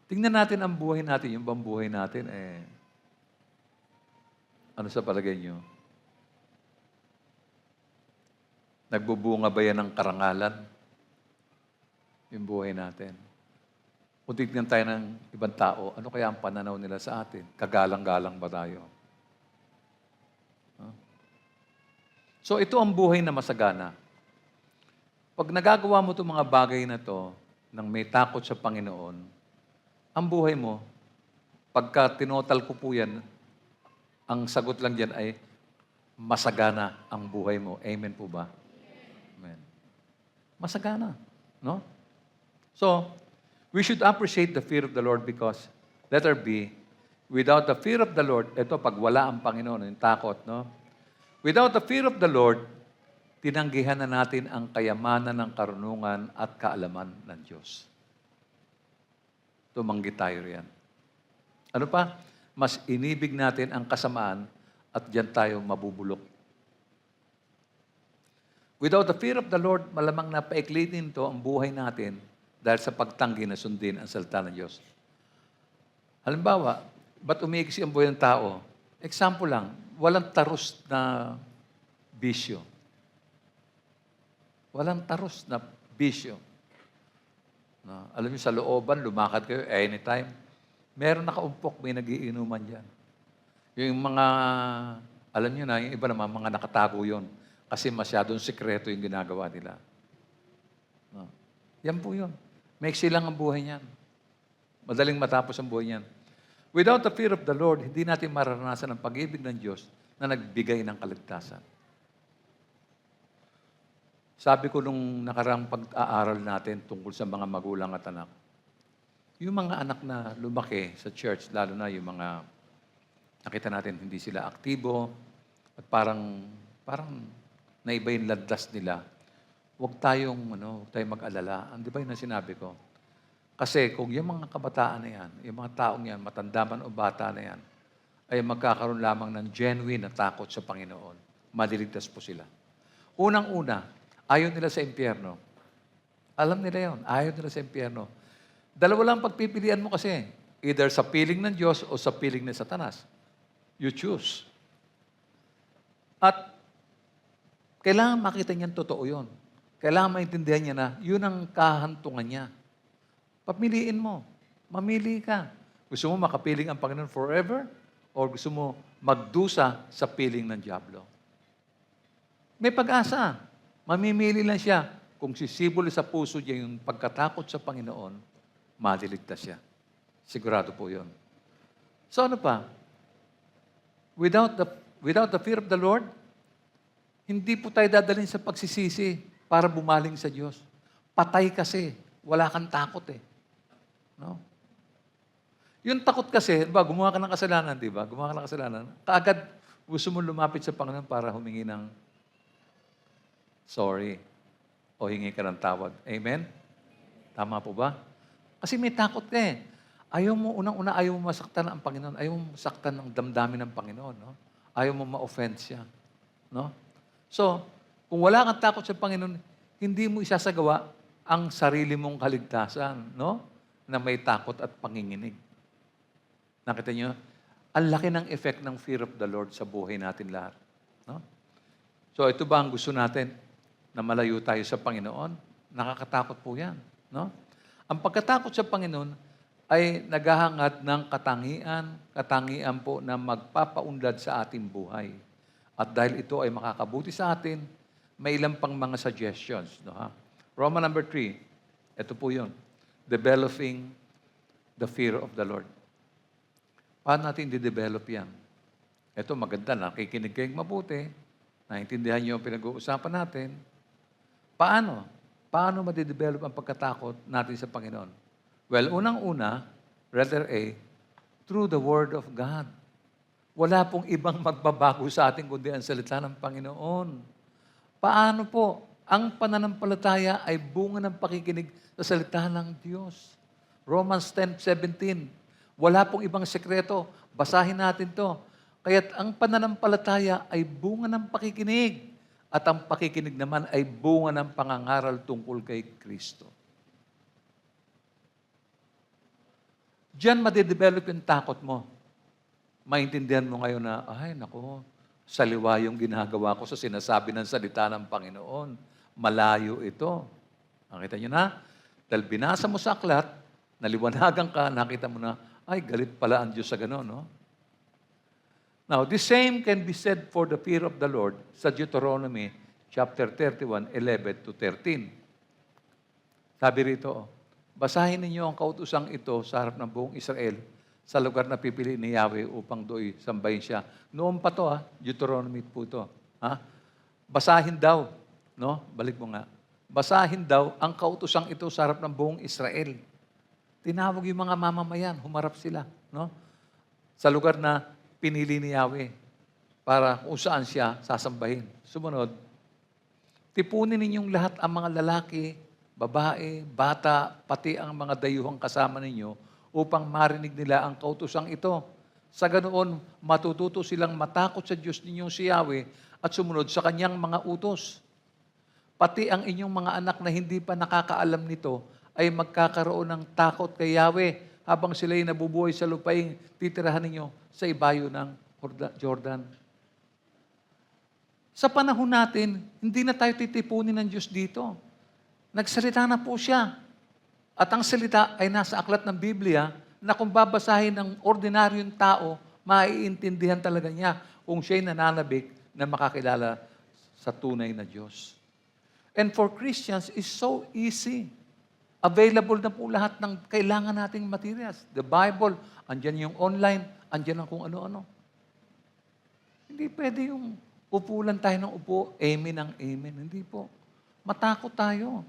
Tingnan natin ang buhay natin. Yung bang buhay natin ano sa palagay nyo? Nagbubunga ba yan ng karangalan? Yung buhay natin. Kung tignan tayo ng ibang tao, ano kaya ang pananaw nila sa atin? Kagalang-galang ba tayo? So ito ang buhay na masagana. Pag nagagawa mo itong mga bagay na to, nang may takot sa Panginoon, ang buhay mo, pagka tinotal ko po yan, ang sagot lang dyan ay masagana ang buhay mo. Amen po ba? Amen. Masagana. No? So, we should appreciate the fear of the Lord because, letter B, without the fear of the Lord, ito pag wala ang Panginoon, yung takot, no? Without the fear of the Lord, tinanggihan na natin ang kayamanan ng karunungan at kaalaman ng Diyos. Tumanggi tayo riyan. Ano pa? Mas inibig natin ang kasamaan at diyan tayo mabubulok. Without the fear of the Lord, malamang napaiklitin to ang buhay natin dahil sa pagtanggi na sundin ang salita ng Diyos. Halimbawa, ba't umiiksi ang buhay ng tao? Example lang, walang tarus na bisyo. Walang tarus na bisyo. No, alam niyo, sa looban, lumakad kayo anytime. Meron nakaumpok, may nagiinuman dyan. Yung mga, alam niyo na, yung iba naman, mga nakatago yon kasi masyadong sikreto yung ginagawa nila. No. Yan po yun. Maiksi lang ang buhay niyan. Madaling matapos ang buhay niyan. Without the fear of the Lord, hindi natin mararanasan ang pag-ibig ng Diyos na nagbigay ng kaligtasan. Sabi ko nung nakarang pag-aaral natin tungkol sa mga magulang at anak, yung mga anak na lumaki sa church, lalo na yung mga nakita natin hindi sila aktibo at parang naiba yung ladlas nila, huwag tayong mag-alala. Di ba yun ang sinabi ko? Kasi kung yung mga kabataan na yan, yung mga taong yan, matanda man o bata na yan, ay magkakaroon lamang ng genuine na takot sa Panginoon. Maliligtas po sila. Unang-una, ayaw nila sa impyerno. Alam nila yon, ayaw nila sa impyerno. Dalawa lang pagpipilian mo kasi. Either sa piling ng Diyos o sa piling ng Satanas. You choose. At kailangan makita niyan totoo yon. Kailangan maintindihan niya na yun ang kahantungan niya. Papiliin mo. Mamili ka. Gusto mo makapiling ang Panginoon forever? O gusto mo magdusa sa piling ng Diablo? May pag-asa. Mamimili lang siya. Kung sisibol sa puso niya yung pagkatakot sa Panginoon, maliligtas siya. Sigurado po yun. So ano pa? Without the fear of the Lord, hindi po tayo dadalhin sa pagsisisi para bumaling sa Diyos. Patay kasi. Wala kang takot eh. No? Yung takot kasi, gumawa ka ng kasalanan, di ba? Gumawa ka ng kasalanan. Kaagad gusto mo lumapit sa Panginoon para humingi ng sorry o hingi ka ng tawad. Amen? Tama po ba? Kasi may takot ka eh. Unang-una, ayaw mo masaktan ang Panginoon. Ayaw mo masaktan ang damdamin ng Panginoon. No? Ayaw mo ma-offend siya. No? So, kung wala kang takot sa Panginoon, hindi mo isasagawa ang sarili mong kaligtasan, no? Na may takot at panginginig. Nakita niyo? Ang laki ng effect ng fear of the Lord sa buhay natin lahat. No? So, ito ba ang gusto natin? Na malayo tayo sa Panginoon? Nakakatakot po yan. No? Ang pagkatakot sa Panginoon ay naghahangad ng katangian po na magpapaunlad sa ating buhay. At dahil ito ay makakabuti sa atin, may ilang pang mga suggestions. No, ha? Roman number 3, ito po yun. Developing the fear of the Lord. Paano natin di-develop yan? Ito maganda, nakikinig kayong mabuti, naintindihan niyo ang pinag-uusapan natin. Paano? Paano madidevelop ang pagkatakot natin sa Panginoon? Well, unang-una, letter A, through the Word of God. Wala pong ibang magbabago sa atin kundi ang salita ng Panginoon. Paano po? Ang pananampalataya ay bunga ng pakikinig sa salita ng Diyos. Romans 10:17. Wala pong ibang sekreto. Basahin natin to. Kaya't ang pananampalataya ay bunga ng pakikinig. At ang pakikinig naman ay bunga ng pangangaral tungkol kay Kristo. Diyan madidevelop yung takot mo. Maintindihan mo ngayon na, ay, naku, saliwa yung ginagawa ko sa sinasabi ng salita ng Panginoon. Malayo ito. Nakita nyo na? Dahil binasa mo sa aklat, naliwanagan ka, nakita mo na, ay, galit pala ang Diyos sa gano'n, no? Now, the same can be said for the fear of the Lord sa Deuteronomy chapter 31, 11 to 13. Sabi rito, basahin ninyo ang kautusang ito sa harap ng buong Israel sa lugar na pipili ni Yahweh upang do'y sambahin siya. Noon pa to, Deuteronomy po ito. Basahin daw, no? Balik mo nga. Basahin daw ang kautusang ito sa harap ng buong Israel. Tinawag yung mga mamamayan, humarap sila, no? Sa lugar na pinili ni Yahweh para kung saan siya sasambahin. Sumunod, tipunin ninyong lahat ang mga lalaki, babae, bata, pati ang mga dayuhang kasama ninyo upang marinig nila ang kautusang ito. Sa ganoon, matututo silang matakot sa Diyos ninyong si Yahweh at sumunod sa kanyang mga utos. Pati ang inyong mga anak na hindi pa nakakaalam nito ay magkakaroon ng takot kay Yahweh habang sila'y nabubuhay sa lupaing titirahan ninyo sa ibayo ng Jordan. Sa panahon natin, hindi na tayo titipunin ng Diyos dito. Nagsalita na po siya. At ang salita ay nasa aklat ng Biblia na kung babasahin ng ordinaryong tao, maiintindihan talaga niya kung siya'y nananabik na makakilala sa tunay na Diyos. And for Christians, it's so easy. Available na po lahat ng kailangan nating materials. The Bible, andyan yung online, andyan ang kung ano-ano. Hindi pwede yung upulan tayo ng upo, amen ang amen. Hindi po. Matakot tayo.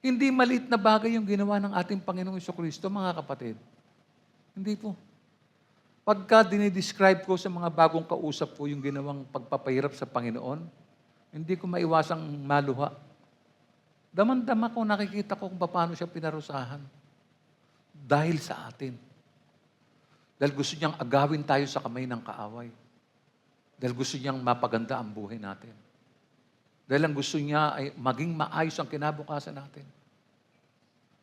Hindi maliit na bagay yung ginawa ng ating Panginoong Jesucristo, mga kapatid. Hindi po. Pagka dinidescribe ko sa mga bagong kausap ko yung ginawang pagpapahirap sa Panginoon, hindi ko maiwasang maluha. Daman-dama ko, nakikita ko kung paano siya pinarusahan. Dahil sa atin. Dahil gusto niyang agawin tayo sa kamay ng kaaway. Dahil gusto niyang mapaganda ang buhay natin. Dahil ang gusto niya ay maging maayos ang kinabukasan natin.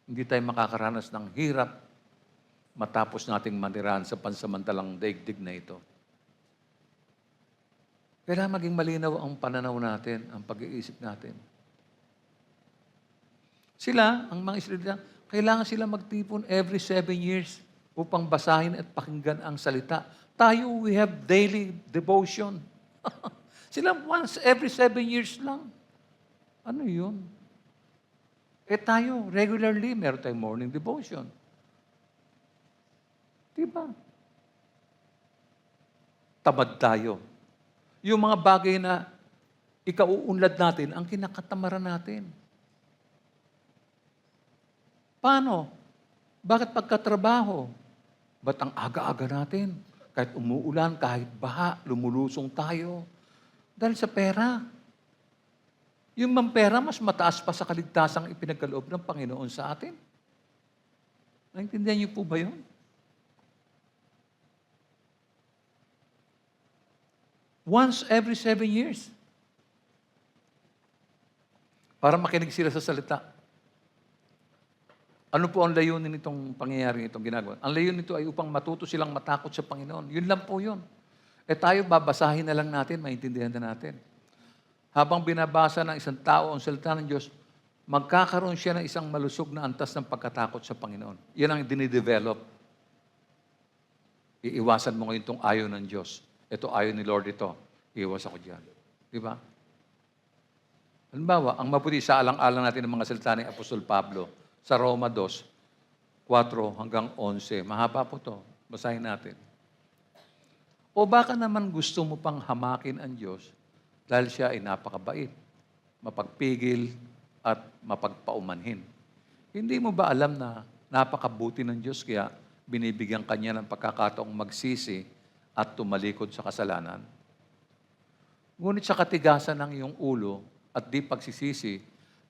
Hindi tayo makakaranas ng hirap matapos nating manirahan sa pansamantalang daigdig na ito. Kailangan maging malinaw ang pananaw natin, ang pag-iisip natin. Sila, ang mga Israelita, kailangan sila magtipon every 7 years upang basahin at pakinggan ang salita. Tayo, we have daily devotion. Sila once every 7 years lang. Ano yun? Tayo, regularly, meron tayong morning devotion. Diba? Tamad tayo. Yung mga bagay na ikauunlad natin, ang kinakatamaran natin. Paano? Bakit pagkatrabaho? Ba't ang aga-aga natin? Kahit umuulan, kahit baha, lumulusong tayo. Dahil sa pera. Yung pera, mas mataas pa sa kaligtasang ipinagkaloob ng Panginoon sa atin. Naintindihan niyo po ba yun? Once every 7 years. Para makinig sila sa salita. Ano po ang layunin nitong pangyayari itong ginagawa? Ang layunin nito ay upang matuto silang matakot sa Panginoon. Yun lang po yun. Tayo, babasahin na lang natin, maintindihan na natin. Habang binabasa ng isang tao ang salita ng Diyos, magkakaroon siya ng isang malusog na antas ng pagkatakot sa Panginoon. Yan ang dinidevelop. Iiwasan mo ngayon itong ayaw ng Diyos. Ito ayaw ni Lord ito. Iiwas ako dyan. Di ba? Halimbawa, ang mabuti sa alang-alang natin ng mga salita ni Apostol Pablo sa Roma 2, 4 hanggang 11. Mahaba po to. Basahin natin. O baka naman gusto mo pang hamakin ang Diyos dahil siya ay napakabait, mapagpigil, at mapagpaumanhin. Hindi mo ba alam na napakabuti ng Diyos kaya binibigyan kanya ng pagkakataong magsisi at tumalikod sa kasalanan? Ngunit sa katigasan ng iyong ulo at di pagsisisi,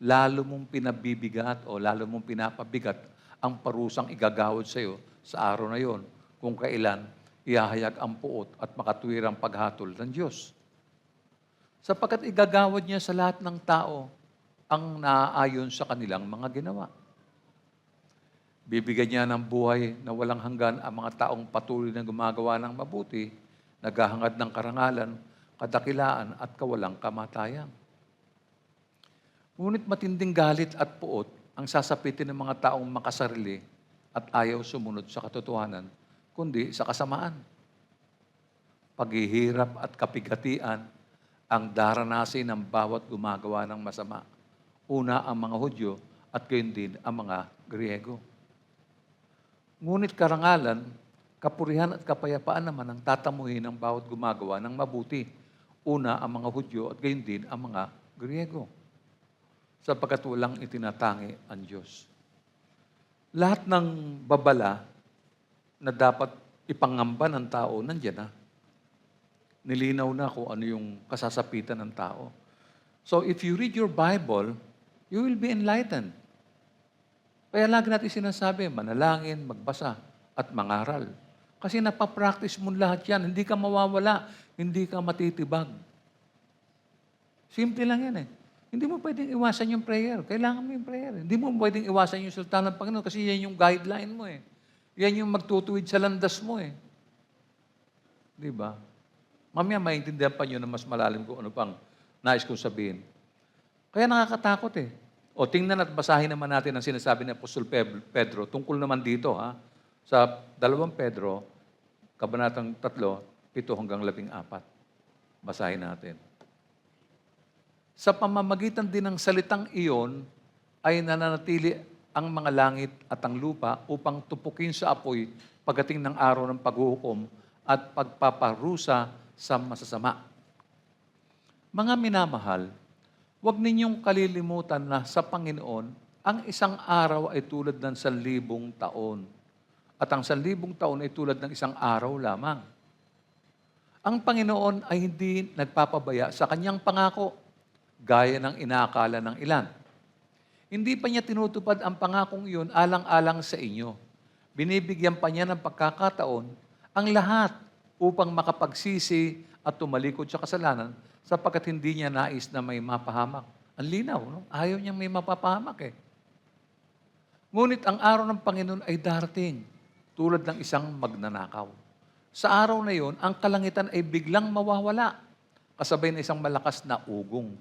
lalo mong pinabibigat o lalo mong pinapabigat ang parusang igagawad sa iyo sa araw na yon kung kailan ihahayag ang puot at makatwirang paghatol ng Diyos. Sapagkat igagawad niya sa lahat ng tao ang naaayon sa kanilang mga ginawa. Bibigyan niya ng buhay na walang hanggan ang mga taong patuloy na gumagawa ng mabuti, naghahangad ng karangalan, kadakilaan at kawalang kamatayan. Ngunit matinding galit at puot ang sasapitin ng mga taong makasarili at ayaw sumunod sa katotohanan, kundi sa kasamaan. Paghihirap at kapigatian ang daranasin ng bawat gumagawa ng masama. Una ang mga Hudyo at gayon din ang mga Griego. Ngunit karangalan, kapurihan at kapayapaan naman ang tatamuhin ng bawat gumagawa ng mabuti. Una ang mga Hudyo at gayon din ang mga Griego. Sapagkat walang itinatangi ang Diyos. Lahat ng babala na dapat ipangamba ng tao, nandiyan na. Nilinaw na kung ano yung kasasapitan ng tao. So if you read your Bible, you will be enlightened. Kaya lagi natin sinasabi, manalangin, magbasa, at mangaral. Kasi napapractice mo lahat yan. Hindi ka mawawala, hindi ka matitibag. Simple lang yan eh. Hindi mo pwedeng iwasan yung prayer. Kailangan mo yung prayer. Hindi mo pwedeng iwasan yung salita ng Panginoon kasi yan yung guideline mo eh. Yan yung magtutuwid sa landas mo eh. Di ba? Mamaya maintindihan pa nyo na mas malalim kung ano pang nais kong sabihin. Kaya nakakatakot eh. O tingnan at basahin naman natin ang sinasabi ni Apostol Pedro tungkol naman dito ha. Sa 2 Pedro, Kabanatang 3, 7 hanggang 14. Basahin natin. Sa pamamagitan din ng salitang iyon ay nananatili ang mga langit at ang lupa upang tupukin sa apoy pagdating ng araw ng paghuhukom at pagpaparusa sa masasama. Mga minamahal, huwag ninyong kalilimutan na sa Panginoon, ang isang araw ay tulad ng 1,000 taon. At ang 1,000 taon ay tulad ng isang araw lamang. Ang Panginoon ay hindi nagpapabaya sa kanyang pangako, gaya ng inaakala ng ilan. Hindi pa niya tinutupad ang pangakong iyon alang-alang sa inyo. Binibigyan pa niya ng pagkakataon Ang lahat upang makapagsisi at tumalikod sa kasalanan sapagkat hindi niya nais na may mapahamak. Ang linaw, no? Ayaw niyang may mapapahamak eh. Ngunit ang araw ng Panginoon ay darating tulad ng isang magnanakaw. Sa araw na yon, ang kalangitan ay biglang mawawala kasabay ng isang malakas na ugong.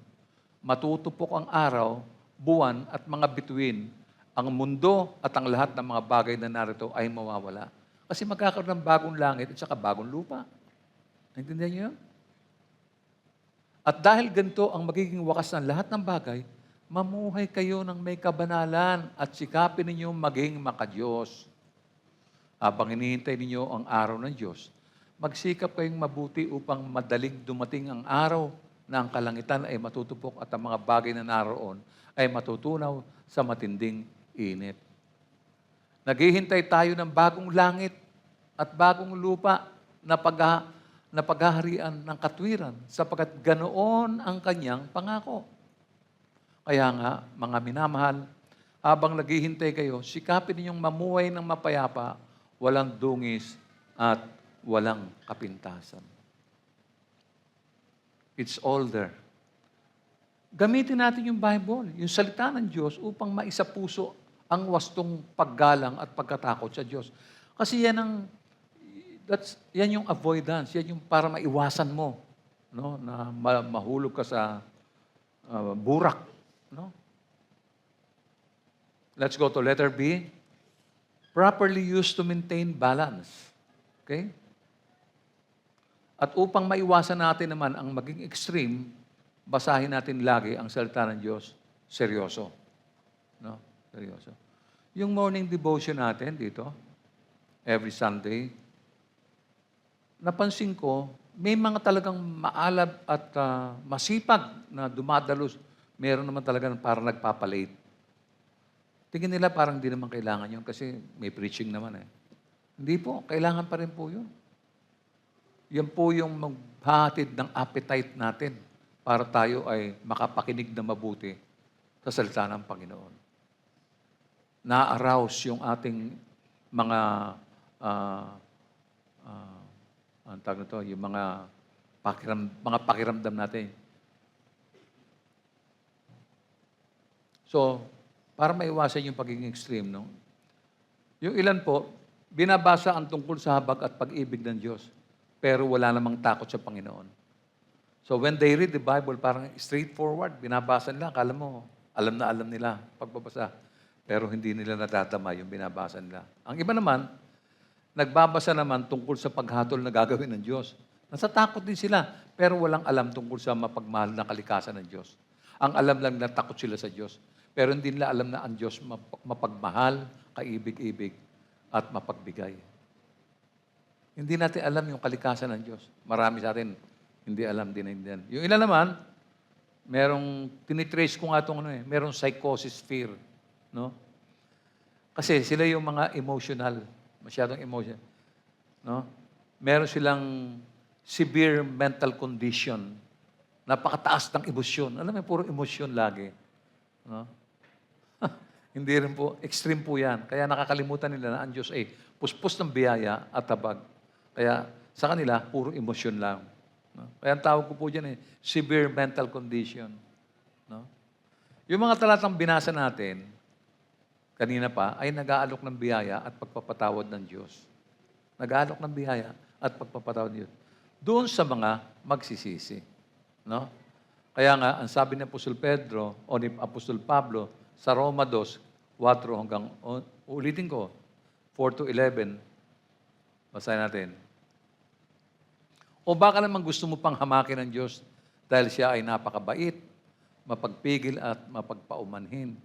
Matutupok ang araw, buwan at mga bituin. Ang mundo at ang lahat ng mga bagay na narito ay mawawala. Kasi magkakaroon ng bagong langit at saka bagong lupa. Naintindihan niyo yun? At dahil ganito ang magiging wakas ng lahat ng bagay, mamuhay kayo ng may kabanalan at sikapin ninyo maging makadiyos. Habang hinihintay ninyo ang araw ng Diyos, magsikap kayong mabuti upang madaling dumating ang araw na ang kalangitan ay matutupok at ang mga bagay na naroon ay matutunaw sa matinding init. Naghihintay tayo ng bagong langit at bagong lupa na paghaharian ng katwiran sapagkat ganoon ang kanyang pangako. Kaya nga, mga minamahal, habang naghihintay kayo, sikapin ninyong mamuhay ng mapayapa, walang dungis at walang kapintasan. It's all there. Gamitin natin yung Bible, yung salita ng Diyos upang maisapuso ang wastong paggalang at pagkatakot sa Diyos. Kasi yan yung avoidance, yan yung para maiwasan mo, no? Na mahulog ka sa burak. No? Let's go to letter B. Properly used to maintain balance. Okay? At upang maiwasan natin naman ang maging extreme, basahin natin lagi ang salita ng Diyos, seryoso. No? Seryoso. Yung morning devotion natin dito, every Sunday, napansin ko, may mga talagang maalab at masipag na dumadalos. Meron naman talaga parang nagpapalate. Tingin nila parang hindi naman kailangan yun kasi may preaching naman eh. Hindi po, kailangan pa rin po yun. Yan po yung maghahatid ng appetite natin para tayo ay makapakinig na mabuti sa salita ng Panginoon. Na-arouse yung ating mga ang tawag nito, yung mga pakiramdam natin. So, para maiwasan yung pagiging extreme, no? Yung ilan po, binabasa ang tungkol sa habag at pag-ibig ng Diyos, pero wala namang takot sa Panginoon. So, when they read the Bible, parang straightforward, binabasa nila, akala mo, alam na alam nila pagbabasa, pero hindi nila natatama yung binabasa nila. Ang iba naman, nagbabasa naman tungkol sa paghatol na gagawin ng Diyos. Nasatakot din sila, pero walang alam tungkol sa mapagmahal na kalikasan ng Diyos. Ang alam lang na takot sila sa Diyos. Pero hindi nila alam na ang Diyos mapagmahal, kaibig-ibig, at mapagbigay. Hindi natin alam yung kalikasan ng Diyos. Marami sa atin, hindi alam din. Yung ilan naman, merong, tinitrace ko nga itong merong psychosis fear. No? Kasi sila yung mga emotional, masyadong emotion. No? Meron silang severe mental condition. Napakataas ng emosyon. Alam mo, puro emosyon lagi. No? Hindi rin po, extreme po yan. Kaya nakakalimutan nila na ang Diyos ay puspos ng biyaya at tabag. Kaya sa kanila, puro emosyon lang. No? Kaya ang tawag ko po dyan severe mental condition. No? Yung mga talatang binasa natin, kanina pa, ay nag-aalok ng biyaya at pagpapatawad ng Diyos. Nag-aalok ng biyaya at pagpapatawad ng Diyos. Doon sa mga magsisisi. No? Kaya nga, ang sabi ni Apostol Pedro o ni Apostol Pablo sa Roma 2, 4 hanggang, ulitin ko, 4 to 11, basahin natin. O baka naman gusto mo pang hamakin ng Diyos dahil siya ay napakabait, mapagpigil at mapagpaumanhin.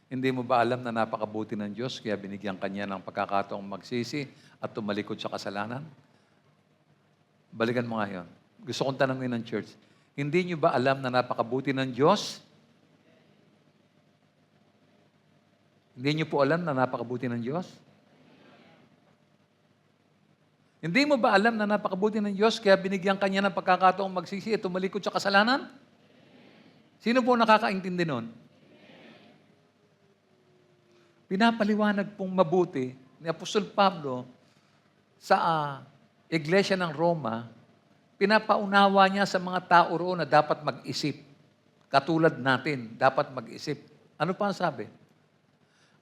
Hindi mo ba alam na napakabuti ng Diyos kaya binigyan kanya ng pagkakataong magsisi at tumalikod sa kasalanan? Balikan mo nga yun. Gusto kong tanongin ng church, hindi niyo ba alam na napakabuti ng Diyos? Hindi niyo po alam na napakabuti ng Diyos? Hindi mo ba alam na napakabuti ng Diyos kaya binigyan kanya ng pagkakataong magsisi at tumalikod sa kasalanan? Sino po nakakaintindi nun? Pinapaliwanag pong mabuti ni Apostol Pablo sa Iglesia ng Roma, pinapaunawa niya sa mga tao roon na dapat mag-isip. Katulad natin, dapat mag-isip. Ano pa ang sabi?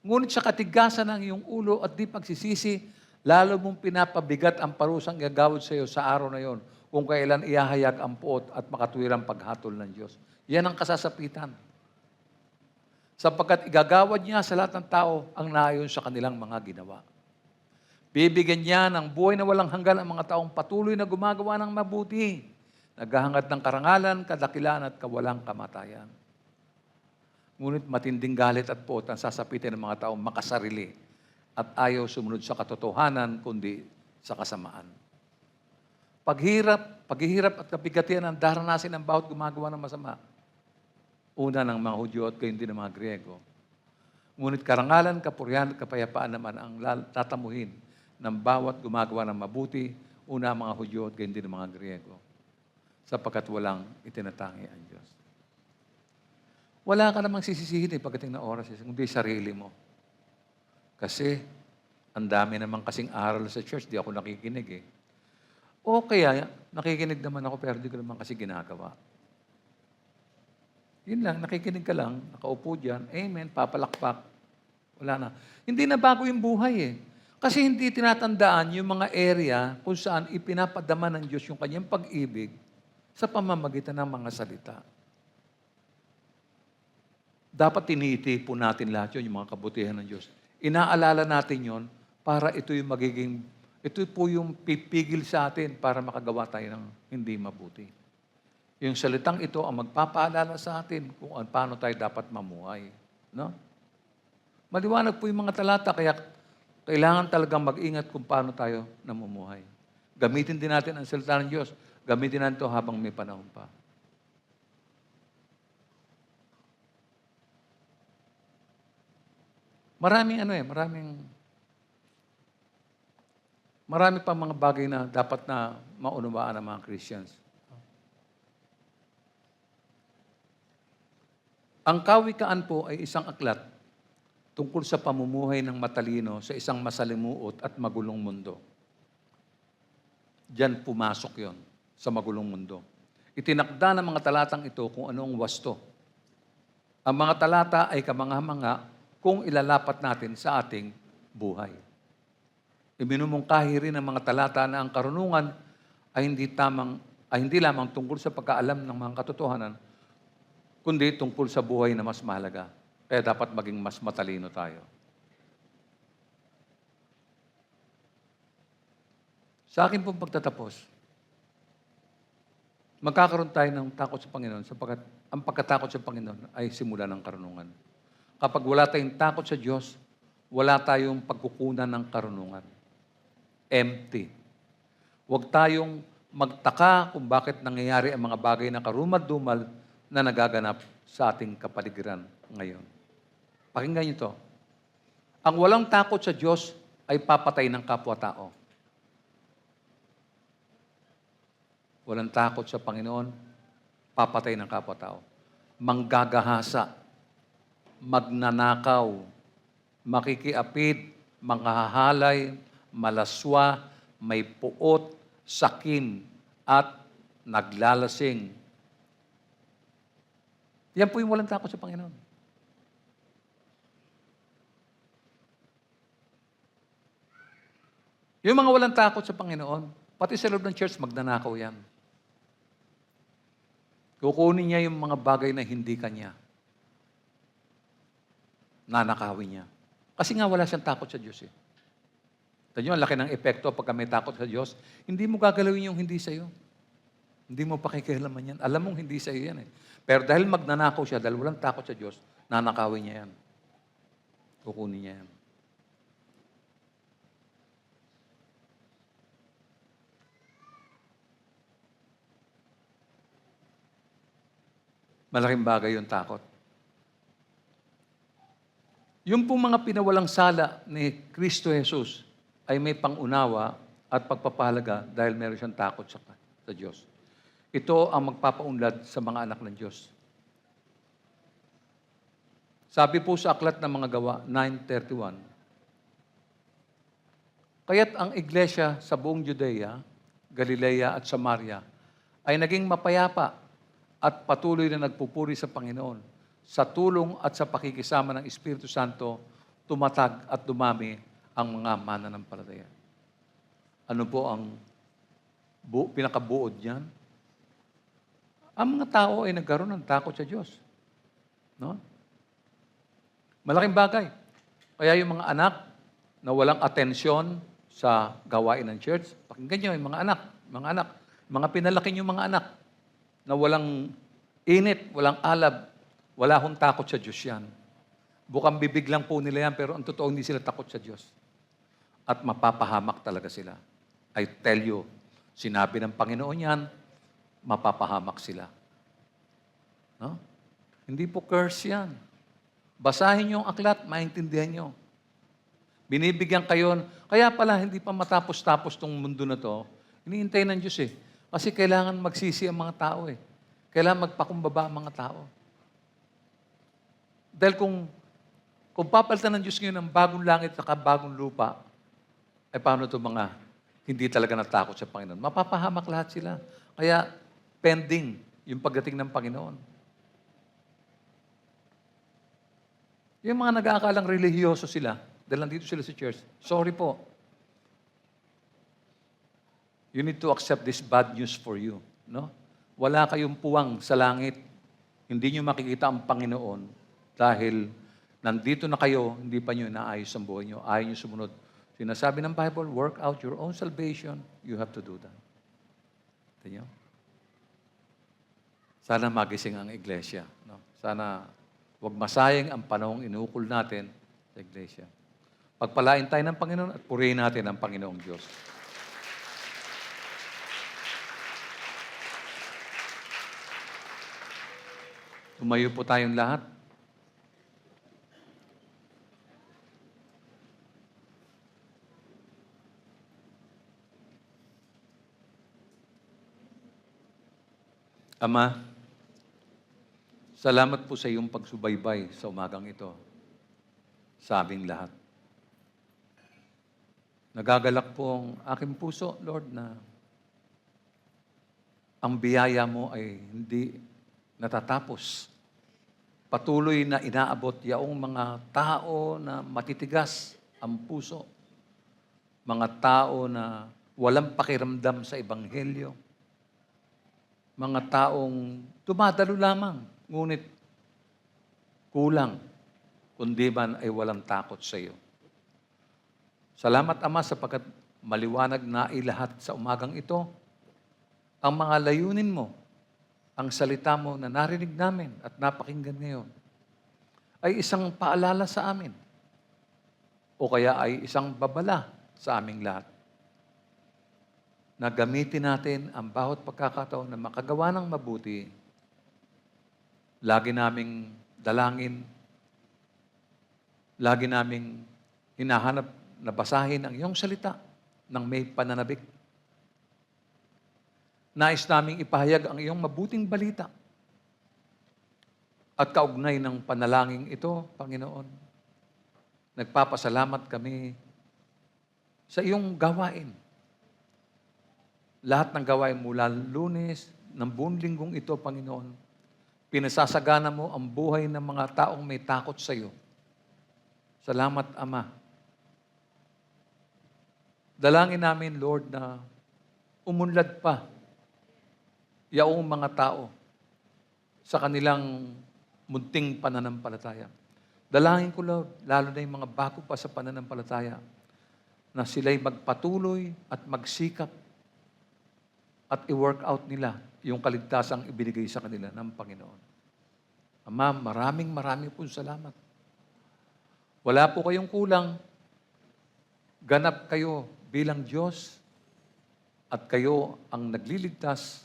Ngunit sa katigasan ng iyong ulo at di pagsisisi, lalo mong pinapabigat ang parusang gagawad sa iyo sa araw na yon, kung kailan ihahayag ang puot at makatwirang paghatol ng Diyos. Yan ang kasasapitan. Sapagkat igagawad niya sa lahat ng tao ang naayon sa kanilang mga ginawa. Bibigyan niya ng buhay na walang hanggan ang mga taong patuloy na gumagawa ng mabuti, naghahangad ng karangalan, kadakilaan at kawalang kamatayan. Ngunit matinding galit at puot ang sasapitin ng mga taong makasarili at ayaw sumunod sa katotohanan kundi sa kasamaan. Paghihirap at kabigatian ang daranasin ng bawat gumagawa ng masama. Una ng mga Hudyo at gayon din ng mga Griego. Ngunit karangalan, kapurihan at kapayapaan naman ang tatamuhin ng bawat gumagawa ng mabuti, una ang mga Hudyo at gayon din ng mga Griego, sapagkat walang itinatangi ang Diyos. Wala ka namang sisisihin pagdating na oras, kundi sarili mo. Kasi, ang dami naman kasing aral sa church, di ako nakikinig eh. O kaya, nakikinig naman ako pero di ko naman kasi ginagawa. Yun lang, nakikinig ka lang, nakaupo dyan, amen, papalakpak, wala na. Hindi na bago yung buhay eh. Kasi hindi tinatandaan yung mga area kung saan ipinapadama ng Diyos yung kanyang pag-ibig sa pamamagitan ng mga salita. Dapat tinitipo natin lahat yun, yung mga kabutihan ng Diyos. Inaalala natin yon para ito po yung pipigil sa atin para makagawa tayo ng hindi mabuti. Yung salitang ito ang magpapaalala sa atin kung paano tayo dapat mamuhay. No? Maliwanag po yung mga talata, kaya kailangan talagang mag-ingat kung paano tayo namumuhay. Gamitin din natin ang salita ng Diyos. Gamitin natin ito habang may panahon pa. Marami pang mga bagay na dapat na maunawaan ng mga Christians. Ang kawikaan po ay isang aklat tungkol sa pamumuhay ng matalino sa isang masalimuot at magulong mundo. Diyan pumasok yon sa magulong mundo. Itinakda ng mga talatang ito kung anong wasto. Ang mga talata ay kamangha-mangha kung ilalapat natin sa ating buhay. Iminumungkahi rin ng mga talata na ang karunungan ay hindi lamang tungkol sa pagkaalam ng mga katotohanan, kundi tungkol sa buhay na mas mahalaga. Kaya dapat maging mas matalino tayo. Sa akin pong pagtatapos, magkakaroon tayo ng takot sa Panginoon sapagkat ang pagkatakot sa Panginoon ay simula ng karunungan. Kapag wala tayong takot sa Diyos, wala tayong pagkukunan ng karunungan. Empty. Huwag tayong magtaka kung bakit nangyayari ang mga bagay na karumad-dumal na nagaganap sa ating kapaligiran ngayon. Pakinggan niyo ito. Ang walang takot sa Diyos ay papatay ng kapwa-tao. Walang takot sa Panginoon, papatay ng kapwa-tao. Manggagahasa, magnanakaw, makikiapid, manghahalay, malaswa, may puot, sakim, at naglalasing. Yan po yung walang takot sa Panginoon. Yung mga walang takot sa Panginoon, pati sa loob ng church, magnanakaw yan. Kukunin niya yung mga bagay na hindi kanya. Nanakawin niya. Kasi nga wala siyang takot sa Diyos eh. Tanyo, ang laki ng epekto pagka may takot sa Diyos, hindi mo gagalawin yung hindi sa'yo. Hindi mo pakikialaman yan. Alam mong hindi sa'yo yan eh. Pero dahil magnanakaw siya, dahil walang takot sa Diyos, nanakawin niya yan. Kukunin niya yan. Malaking bagay yung takot. Yung pong mga pinawalang sala ni Kristo Jesus ay may pangunawa at pagpapahalaga dahil meron siyang takot sa Diyos. Ito ang magpapaunlad sa mga anak ng Diyos. Sabi po sa Aklat ng Mga Gawa 9:31, kaya't ang iglesia sa buong Judea Galilea at Samaria ay naging mapayapa at patuloy na nagpupuri sa Panginoon. Sa tulong at sa pakikisama ng Espiritu Santo, tumatag at dumami ang mga mananampalataya. Ano po ang pinakabuod niyan? Ang mga tao ay nagkaroon ng takot sa Diyos. No? Malaking bagay. Kaya yung mga anak na walang atensyon sa gawain ng church, pakinggan nyo yung mga anak, mga pinalaki nyo mga anak, na walang init, walang alab, wala hong takot sa Diyos yan. Bukang bibig lang po nila yan, pero ang totoo hindi sila takot sa Diyos. At mapapahamak talaga sila. I tell you, sinabi ng Panginoon yan, mapapahamak sila. No? Hindi po curse yan. Basahin niyo ang aklat, maintindihan niyo. Binibigyan kayo, kaya pala hindi pa matapos-tapos tong mundo na to, hinihintay ng Diyos eh. Kasi kailangan magsisi ang mga tao eh. Kailangan magpakumbaba ang mga tao. Dahil kung papalitan ng Diyos ngayon ng bagong langit at bagong lupa, ay paano ito mga hindi talaga natakot sa Panginoon? Mapapahamak lahat sila. Kaya pending yung pagdating ng Panginoon. Yung mga nag-aakalang relihiyoso sila, dahil nandito sila sa church, sorry po. You need to accept this bad news for you. No? Wala kayong puwang sa langit. Hindi nyo makikita ang Panginoon dahil nandito na kayo, hindi pa nyo inaayos ang buhay nyo. Ayaw nyo sumunod. Sinasabi ng Bible, work out your own salvation. You have to do that. Tignan nyo? Sana magising ang iglesia. No? Sana huwag masayang ang panahong inukol natin sa iglesia. Pagpalain tayo ng Panginoon at purihin natin ang Panginoong Diyos. Tumayo po tayong lahat. Ama, salamat po sa iyong pagsubaybay sa umagang ito sa aming lahat. Nagagalak po ang aking puso, Lord, na ang biyaya mo ay hindi natatapos. Patuloy na inaabot yaong mga tao na matitigas ang puso. Mga tao na walang pakiramdam sa Ebanghelyo. Mga taong tumadalo lamang, ngunit kulang, kundi man ay walang takot sa iyo. Salamat, Ama, sapagkat maliwanag na ilahat sa umagang ito ang mga layunin mo, ang salita mo na narinig namin at napakinggan ngayon, ay isang paalala sa amin o kaya ay isang babala sa aming lahat. Na gamitin natin ang bawat pagkakataon na makagawa ng mabuti, lagi naming dalangin, lagi naming hinahanap na basahin ang iyong salita ng may pananabik. Nais naming ipahayag ang iyong mabuting balita at kaugnay ng panalangin ito, Panginoon. Nagpapasalamat kami sa iyong gawain. Lahat ng gawain mula Lunes, ng buong linggong ito, Panginoon, pinasasagana mo ang buhay ng mga taong may takot sa iyo. Salamat, Ama. Dalangin namin, Lord, na umunlad pa yaong mga tao sa kanilang munting pananampalataya. Dalangin ko, Lord, lalo na yung mga bago pa sa pananampalataya, na sila'y magpatuloy at magsikap at i-work out nila yung kaligtasang ibinigay sa kanila ng Panginoon. Ama, maraming po salamat. Wala po kayong kulang. Ganap kayo bilang Diyos at kayo ang nagliligtas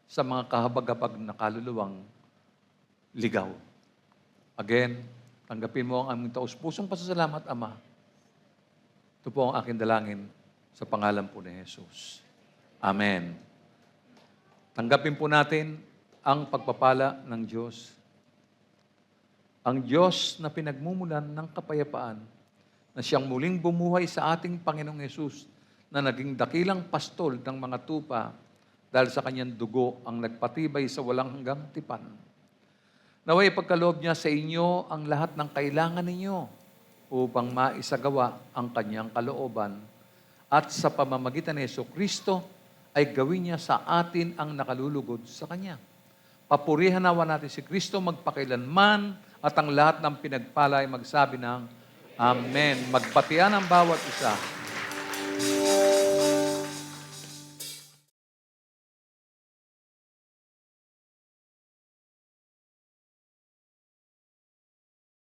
sa mga kahabag-habag na kaluluwang ligaw. Again, tanggapin mo ang aming taus-pusong pasasalamat, Ama. Ito po ang aking dalangin sa pangalan po ni Jesus. Amen. Tanggapin po natin ang pagpapala ng Diyos. Ang Diyos na pinagmumulan ng kapayapaan na siyang muling bumuhay sa ating Panginoong Yesus na naging dakilang pastol ng mga tupa dahil sa kanyang dugo ang nagpatibay sa walang hanggang tipan. Naway pagkaloob niya sa inyo ang lahat ng kailangan ninyo upang maisagawa ang kanyang kalooban at sa pamamagitan ni Jesucristo ay gawin niya sa atin ang nakalulugod sa Kanya. Papurihan nawa natin si Kristo magpakailanman at ang lahat ng pinagpala ay magsabi ng Amen. Magbatian ang bawat isa.